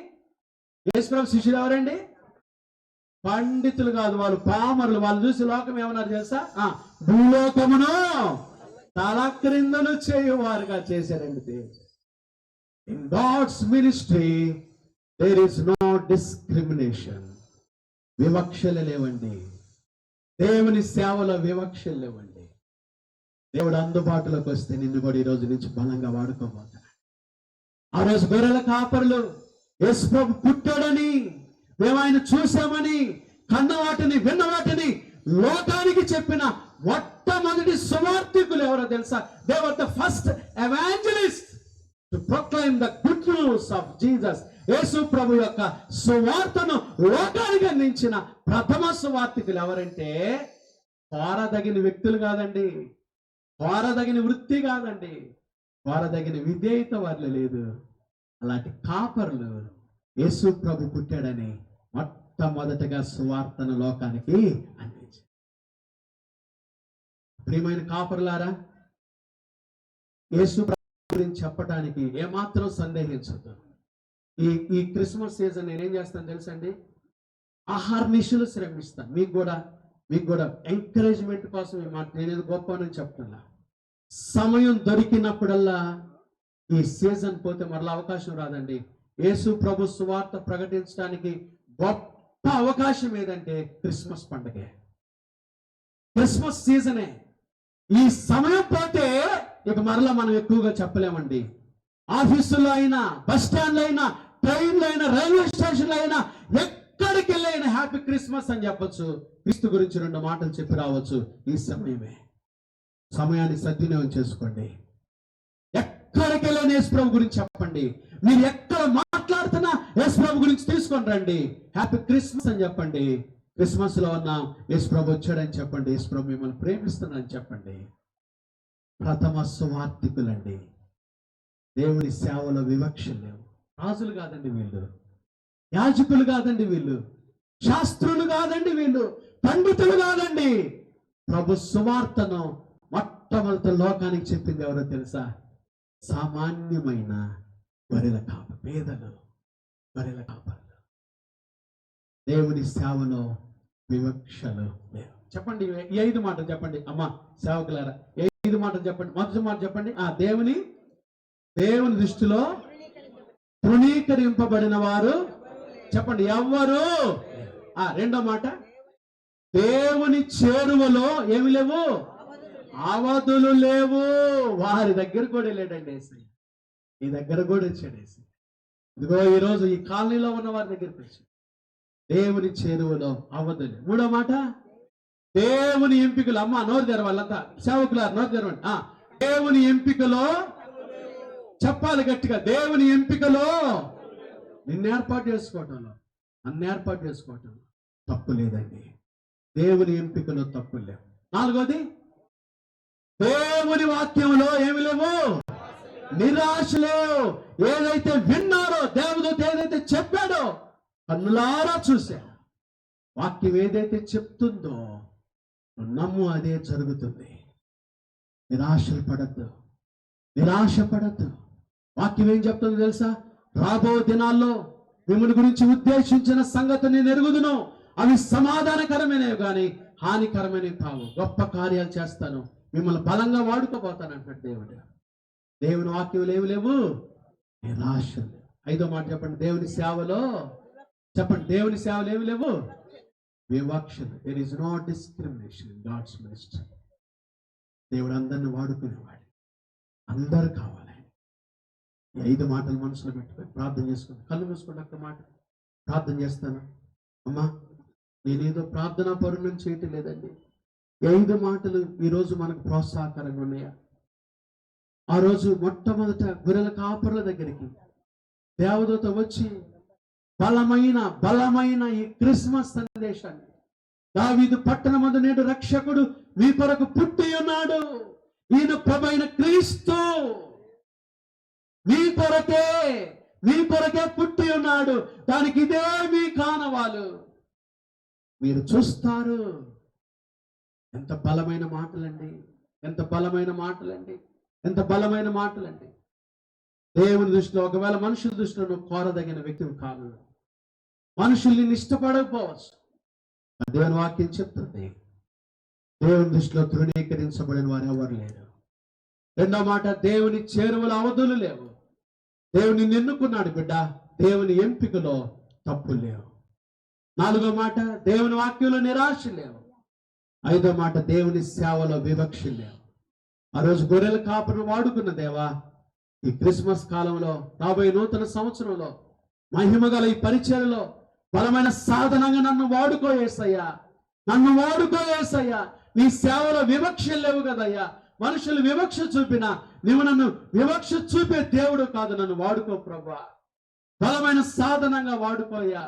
Speaker 1: పండితులు కాదు, వాళ్ళు పామరులు. వాళ్ళు చూసి లోకం ఏమన్నారు తెలుసా? భూలోకమును తల క్రిందలు చేయువారుగా చేశారండి దేవుడు. In God's ministry there is no discrimination. వివక్షలు లేవండి. దేవుని సేవలో వివక్షలు లేవండి. దేవుడు అందుబాటులోకి వస్తే నిన్ను కూడా ఈ రోజు నుంచి బలంగా వాడుకోబోతాడు. ఆ రోజు గొర్రెల కాపరులు యేసుప్రభు పుట్టాడని, మేము ఆయన చూసామని, కన్న వాటిని విన్న వాటిని లోకానికి చెప్పిన మొట్టమొదటి సువార్తికులు ఎవరో తెలుసా? They were the first evangelist to proclaim the good news of Jesus. Yesu ప్రభు యొక్క సువార్తను లోకానికి అందించిన ప్రథమ సువార్తికులు ఎవరంటే కోరదగిన వ్యక్తులు కాదండి, కోరదగిన వృత్తి కాదండి, కోరదగిన విధేయత వాళ్ళు లేదు. అలాంటి కాపరులు యేసు ప్రభు పుట్టాడని మొట్టమొదటగా సువార్తను లోకానికి అందించారు. ప్రియమైన కాపరులారా, యేసు ప్రభు గురించి చెప్పడానికి ఏమాత్రం సందేహించద్దు. ఈ క్రిస్మస్ సీజన్ నేనేం చేస్తాను తెలుసండి? అహర్నిశలు శ్రమిస్తాను. మీకు కూడా ఎంకరేజ్మెంట్ కోసం ఈ మాట నేనేది గొప్పనని చెప్తున్నా. సమయం దొరికినప్పుడల్లా ఈ సీజన్ పోతే మరలా అవకాశం రాదండి. యేసు ప్రభు సువార్త ప్రకటించడానికి గొప్ప అవకాశం ఏదంటే క్రిస్మస్ పండుగే, క్రిస్మస్ సీజనే. ఈ సమయం పోతే ఇక మరలా మనం ఎక్కువగా చెప్పలేమండి. ఆఫీసులో అయినా, బస్ స్టాండ్లో అయినా, ట్రైన్లో అయినా, రైల్వే స్టేషన్లో అయినా, ఎక్కడికి వెళ్ళైనా హ్యాపీ క్రిస్మస్ అని చెప్పొచ్చు. క్రీస్తు గురించి 2 మాటలు చెప్పి రావచ్చు. ఈ సమయాన్ని సద్వినియోగం చేసుకోండి. ఎక్కడికి వెళ్ళిన యేసు ప్రభు గురించి చెప్పండి. మీరు ఎక్కడ మాట్లాడుతున్నా యేసు ప్రభు గురించి తీసుకొని రండి. హ్యాపీ క్రిస్మస్ అని చెప్పండి. క్రిస్మస్ లో ఉన్నాం, యేసు ప్రభు వచ్చాడని చెప్పండి, యేసు ప్రభు మిమ్మల్ని ప్రేమిస్తున్నాడని చెప్పండి. ప్రథమ సువార్థికులండి. దేవుని సేవలో వివక్షలు లేవు. రాజులు కాదండి వీళ్ళు, యాజకులు కాదండి వీళ్ళు, శాస్త్రులు కాదండి వీళ్ళు, పండితులు కాదండి. ప్రభు సువార్తను మొట్టమొదటి లోకానికి చెప్పింది ఎవరో తెలుసా? సామాన్యమైన గొర్రెల కాప, పేదలు, గొర్రెల కాపర్లు. దేవుని సేవలో వివక్షలు లేవు. చెప్పండి ఈ 5 మాటలు చెప్పండి అమ్మా సేవకులారా, 5 మాటలు చెప్పండి. మొదటి మాట చెప్పండి. దేవుని దృష్టిలో తృణీకరింపబడిన వారు చెప్పండి ఎవ్వరు. రెండో మాట, దేవుని చేరువలో ఏమి లేవు, అవధులు లేవు. వారి దగ్గర కూడా లేడండి యేసయ్య, ఈ దగ్గర కూడా వచ్చాడు యేసయ్య. ఇదిగో ఈరోజు ఈ కాలనీలో ఉన్న వారి దగ్గరికి వచ్చాడు. దేవుని చేరువలో అవధులు. మూడో మాట, దేవుని ఎంపికలు. అమ్మ నోరు తెరవాళ్ళంతా, సేవకులారు నోరు తెరవండి. దేవుని ఎంపికలో చెప్పాలి గట్టిగా, దేవుని ఎంపికలో నిన్ను ఏర్పాటు చేసుకోవటంలో, నన్ను ఏర్పాటు చేసుకోవటంలో తప్పు లేదండి. దేవుని ఎంపికలో తప్పు లేవు. నాలుగోది, దేవుని వాక్యంలో ఏమి లేవు, నిరాశ లేవు. ఏదైతే విన్నారో, దేవుడితో ఏదైతే చెప్పాడో కన్నులారా చూశాడు. వాక్యం ఏదైతే చెప్తుందో నమ్ము, అదే జరుగుతుంది. నిరాశలు పడద్దు, నిరాశ పడద్దు. వాక్యం ఏం చెప్తుందో తెలుసా? రాబో దినాల్లో మిమ్మల్ని గురించి ఉద్దేశించిన సంగతి నేను ఎరుగుదును, అవి సమాధానకరమైనవి కానీ హానికరమైనవి కావు. గొప్ప కార్యాలు చేస్తాను, మిమ్మల్ని బలంగా వాడుకోబోతాను అంటాడు దేవుడు. దేవుని వాక్యం ఏమి లేవు, నిరాశలు. 5వ మాట చెప్పండి, దేవుని సేవలో చెప్పండి, దేవుని సేవలు ఏమి లేవు, వివక్షలు. There is no discrimination in God's ministry. దేవుడు అందరిని వాడుకునేవాడు, అందరు కావాలి. ఈ 5 మాటలు మనసులో పెట్టుకొని ప్రార్థన చేసుకోండి. కళ్ళు మూసుకోండి. ఒక్క మాట ప్రార్థన చేస్తాను. అమ్మా నేనేదో ప్రార్థనా పరులను చేయటం లేదండి. 5 మాటలు ఈరోజు మనకు ప్రోత్సాహకరంగా ఉన్నాయా? ఆ రోజు మొట్టమొదట గొర్రెల కాపర్ల దగ్గరికి దేవదూత వచ్చి బలమైన ఈ క్రిస్మస్ సందేశాన్ని, దావీదు పట్టణమందు నేడు రక్షకుడు మీ కొరకు పుట్టి ఉన్నాడు, ఈయన ప్రభువైన క్రీస్తు మీ కొరకే పుట్టి ఉన్నాడు, దానికి ఇదే మీ కానవాలు, మీరు చూస్తారు. ఎంత బలమైన మాటలండి, ఎంత బలమైన మాటలండి, ఎంత బలమైన మాటలండి. దేవుని దృష్టిలో, ఒకవేళ మనుషుల దృష్టిలో నువ్వు కోరదగిన వ్యక్తివి కాదు, మనుషుల్ని ఇష్టపడకపోవచ్చు. దేవుని వాక్యం చెప్తుంది, దేవుని దృష్టిలో తృణీకరించబడిన వారు ఎవరు లేరు. రెండో మాట, దేవుని చేరువల అవధులు లేవు. దేవుని ఎన్నుకున్నాడు బిడ్డ, దేవుని ఎంపికలో తప్పులు లేవు. 4వ మాట, దేవుని వాక్యంలో నిరాశ లేవు. 5వ మాట, దేవుని సేవలో వివక్ష లేవు. ఆ రోజు గొర్రెల కాపరిని వాడుకున్న దేవా, ఈ క్రిస్మస్ కాలంలో, రాబోయే నూతన సంవత్సరంలో, మహిమగల ఈ పరిచర్యలో బలమైన సాధనంగా నన్ను వాడుకో యేసయ్యా, నన్ను వాడుకో యేసయ్యా. నీ సేవలో వివక్షలు లేవు కదయ్యా. మనుషులు వివక్ష చూపినా నువ్వు నన్ను వివక్ష చూపే దేవుడు కాదు, నన్ను వాడుకో ప్రభువా, బలమైన సాధనంగా వాడుకోయ్యా.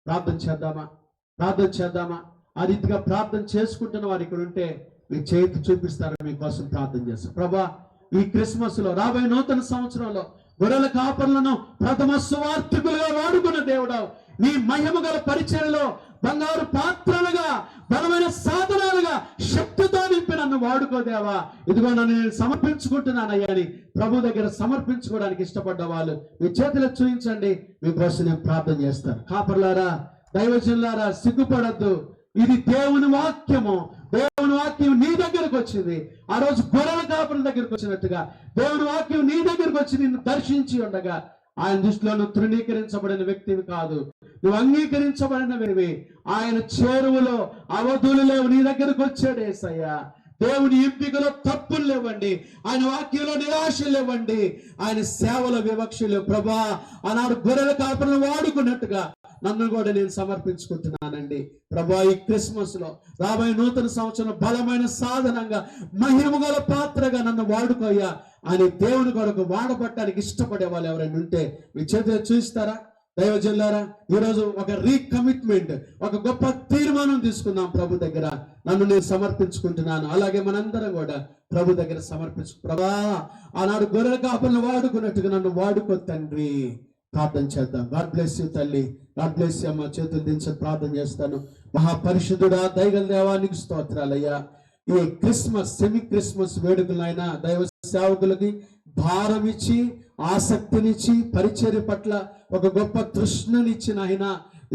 Speaker 1: ప్రార్థన చేద్దామా? ఆ రీతిగా ప్రార్థన చేసుకుంటున్న వారు ఇక్కడ ఉంటే మీ చేతి చూపిస్తారు, మీకోసం ప్రార్థన చేస్తాం. ప్రభా, ఈ క్రిస్మస్ లో, రాబోయే నూతన సంవత్సరంలో గొర్రెల కాపర్లను ప్రథమ సువార్థికులుగా వాడుకున్న దేవుడావు, నీ మహిమ గల పరిచర్యలో బంగారు పాత్రలుగా, బలమైన సాధనాలుగా, శక్తితో నింపి నన్ను వాడుకోదేవా. ఇదిగో నన్ను నేను సమర్పించుకుంటున్నానయ్యా అని ప్రభు దగ్గర సమర్పించుకోవడానికి ఇష్టపడ్డ వాళ్ళు మీ చేతిలో చూపించండి, మీకోసం నేను ప్రార్థన చేస్తాను. కాపర్లారా, దైవజనులారా, సిగ్గుపడద్దు. ఇది దేవుని వాక్యము. దేవుని వాక్యం నీ దగ్గరకు వచ్చింది. ఆ రోజు గొర్రెల కాపరుల దగ్గరకు వచ్చినట్టుగా దేవుని వాక్యం నీ దగ్గరకు వచ్చి నిన్ను దర్శించి ఉండగా, ఆయన దృష్టిలో నువ్వు తృణీకరించబడిన వ్యక్తివి కాదు, నువ్వు అంగీకరించబడిన వ్యక్తివి. ఆయన చేరువలో అవధులు లేవు, నీ దగ్గరకు వచ్చాడు యేసయ్యా. దేవుని ఎంపికలో తప్పులు లేవండి, ఆయన వాక్యంలో నిరాశలు లేవండి, ఆయన సేవల వివక్ష లేవు. ప్రభా, ఆనాడు గొర్రెల కాపరులను వాడుకున్నట్టుగా నన్ను కూడా నేను సమర్పించుకుంటున్నానండి. ప్రభా, ఈ క్రిస్మస్ లో, రాబోయే నూతన సంవత్సరం బలమైన సాధనంగా, మహిమగల పాత్రగా నన్ను వాడుకోయ్యా అని దేవుని కొరకు వాడబట్టడానికి ఇష్టపడే వాళ్ళు ఎవరైనా ఉంటే మీ చేతిలో చూస్తారా? దైవజనులారా, ఈరోజు ఒక రీకమిట్మెంట్, ఒక గొప్ప తీర్మానం తీసుకుందాం ప్రభు దగ్గర. నన్ను నేను సమర్పించుకుంటున్నాను, అలాగే మనందరం కూడా ప్రభు దగ్గర ప్రభా, ఆనాడు గొర్రెల కాపలను వాడుకున్నట్టుగా నన్ను వాడుకో తండ్రి. ప్రార్థన చేద్దాం. గాడ్ బ్లెస్ యూ తల్లి, గాడ్ బ్లెస్ యూ అమ్మ. చేతులు దించి ప్రార్థన చేస్తాను. మహాపరిశుద్ధుడా, దయగల దేవానికి స్తోత్రాలయ్యా. ఈ క్రిస్మస్, సెమీ క్రిస్మస్ వేడుకలైనా దైవ సేవకులకి భారం ఇచ్చి, ఆసక్తినిచ్చి, పరిచర్య పట్ల ఒక గొప్ప తృష్ణనిచ్చిన ఆయన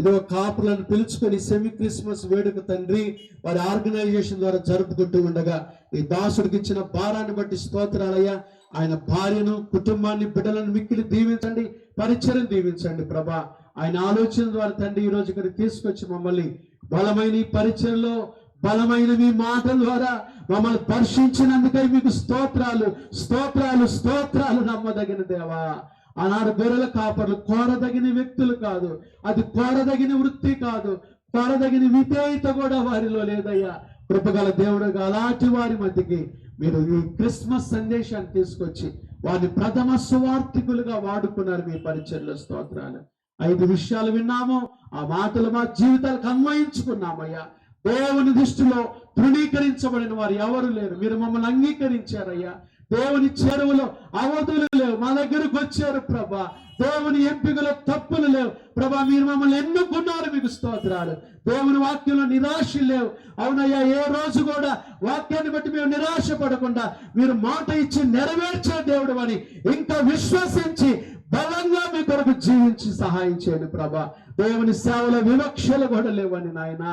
Speaker 1: ఇదో కాపులను పిలుచుకొని సెమీ క్రిస్మస్ వేడుక తండ్రి వారి ఆర్గనైజేషన్ ద్వారా జరుపుకుంటూ ఉండగా ఈ దాసుడికి ఇచ్చిన భారాన్ని బట్టి స్తోత్రాలయ్యా. ఆయన భార్యను, కుటుంబాన్ని, బిడ్డలను మిక్కిలి దీవించండి, పరిచయం దీవించండి ప్రభా. ఆయన ఆలోచన ద్వారా తండ్రి ఈ రోజు ఇక్కడ తీసుకొచ్చి మమ్మల్ని బలమైన ఈ పరిచయంలో, బలమైన మీ మాటల ద్వారా మమ్మల్ని దర్శించినందుకై మీకు స్తోత్రాలు, స్తోత్రాలు, స్తోత్రాలు. నమ్మదగిన దేవా, ఆనాడు గొర్రెల కాపర్లు కోరదగిన వ్యక్తులు కాదు, అది కోరదగిన వృత్తి కాదు, కోరదగిన విధేయత కూడా వారిలో లేదయ్యా. కృపగల దేవుడుగా అలాంటి వారి మధ్యకి మీరు ఈ క్రిస్మస్ సందేశాన్ని తీసుకొచ్చి వారిని ప్రథమ సువార్థికులుగా వాడుకున్నారు మీ పరిచర్లో. స్తోత్రాలు. 5 విషయాలు విన్నాము, ఆ మాటలు మా జీవితాలకు అన్వయించుకున్నామయ్యా. దేవుని దృష్టిలో తృణీకరించబడిన వారు ఎవరు లేరు, మీరు మమ్మల్ని అంగీకరించారయ్యా. దేవుని చెరువులో అవధులు లేవు, మా దగ్గరకు వచ్చారు ప్రభా. దేవుని ఎంపికలో తప్పులు లేవు ప్రభా, మీరు మమ్మల్ని ఎన్నుకున్నారు, మీకు స్తోత్రాలు. దేవుని వాక్యంలో నిరాశ లేవు. అవునయ్యా, ఏ రోజు కూడా వాక్యాన్ని బట్టి మేము నిరాశ పడకుండా మీరు మాట ఇచ్చి నెరవేర్చే దేవుడు అని ఇంకా విశ్వసించి బలంగా మీ కొరకు జీవించి సహాయం చేయండి ప్రభా. దేవుని సేవలో వివక్షలు కూడా లేవని నాయన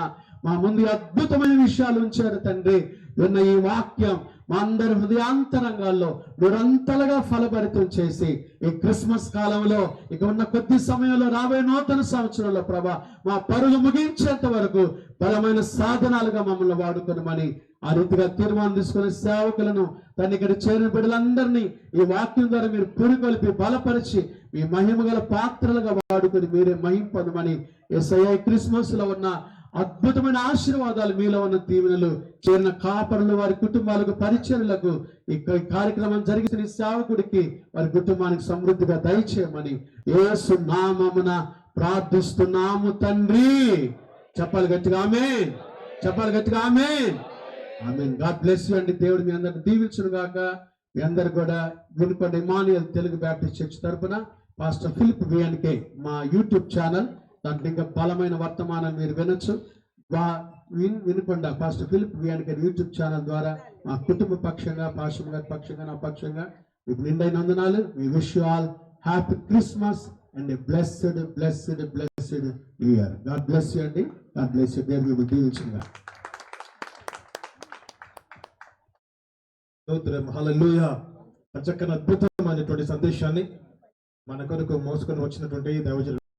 Speaker 1: మా ముందు అద్భుతమైన విషయాలు ఉంచారు తండ్రి. విన్న ఈ వాక్యం మా అందరి హృదయాంతరంగాల్లో నిరంతరంగా ఫలభరితం చేసి ఈ క్రిస్మస్ కాలంలో ఇక ఉన్న కొద్ది సమయంలో రాబోయే నూతన సంవత్సరంలో ప్రభా మా పరుగు ముగించేంత వరకు బలమైన సాధనాలుగా మమ్మల్ని వాడుకోనమని ఆ రీతిగా తీర్మానం తీసుకునే సేవకులను తను ఇక్కడ చేరిన బిడ్డలందరినీ ఈ వాక్యం ద్వారా మీరు పురికొల్పి బలపరిచి మీ మహిమ గల పాత్రలుగా వాడుకొని మీరే మహిమ పొందమని యేసయ్య క్రిస్మస్ లో ఉన్న అద్భుతమైన ఆశీర్వాదాలు, మీలో ఉన్న దీవెనలు చేరిన కాపరులు, వారి కుటుంబాలకు, పరిచర్యలకు ఈ కార్యక్రమం జరిగిన సేవకుడికి, వారి కుటుంబానికి సమృద్ధిగా దయచేయమని యేసు నామమున ప్రార్థిస్తున్నాము తండ్రి. చెప్పాలి గట్టిగా ఆమేన్, చెప్పాలి గట్టిగా amen, amen. God bless you అండి. దేవుడు మీ అందరిని దీవించును గాక. మీ అందరు కూడా Vinukonda Emmanuel Telugu Baptist church తరపున పాస్టర్ ఫిలిప్ విఎన్కే మా యూట్యూబ్ ఛానల్, దాంట్లో ఇంకా బలమైన వర్తమానం మీరు వినొచ్చు. Vinukonda pastor Philip VNK YouTube channel ద్వారా మా కుటుంబ పక్షంగా, పాస్టర్ గారి పక్షంగా, నా పక్షంగా మీకు నిండైన వందనాలు. We wish you all happy Christmas and a blessed blessed blessed year. God bless you అండి. God bless you. దేవుడు మీకు దీవించుగా.
Speaker 2: స్తోత్రం, హల్లెలూయా. చక్కని అద్భుతమైనటువంటి సందేశాన్ని మన కొరకు మోసుకొని వచ్చినటువంటి దైవజనులు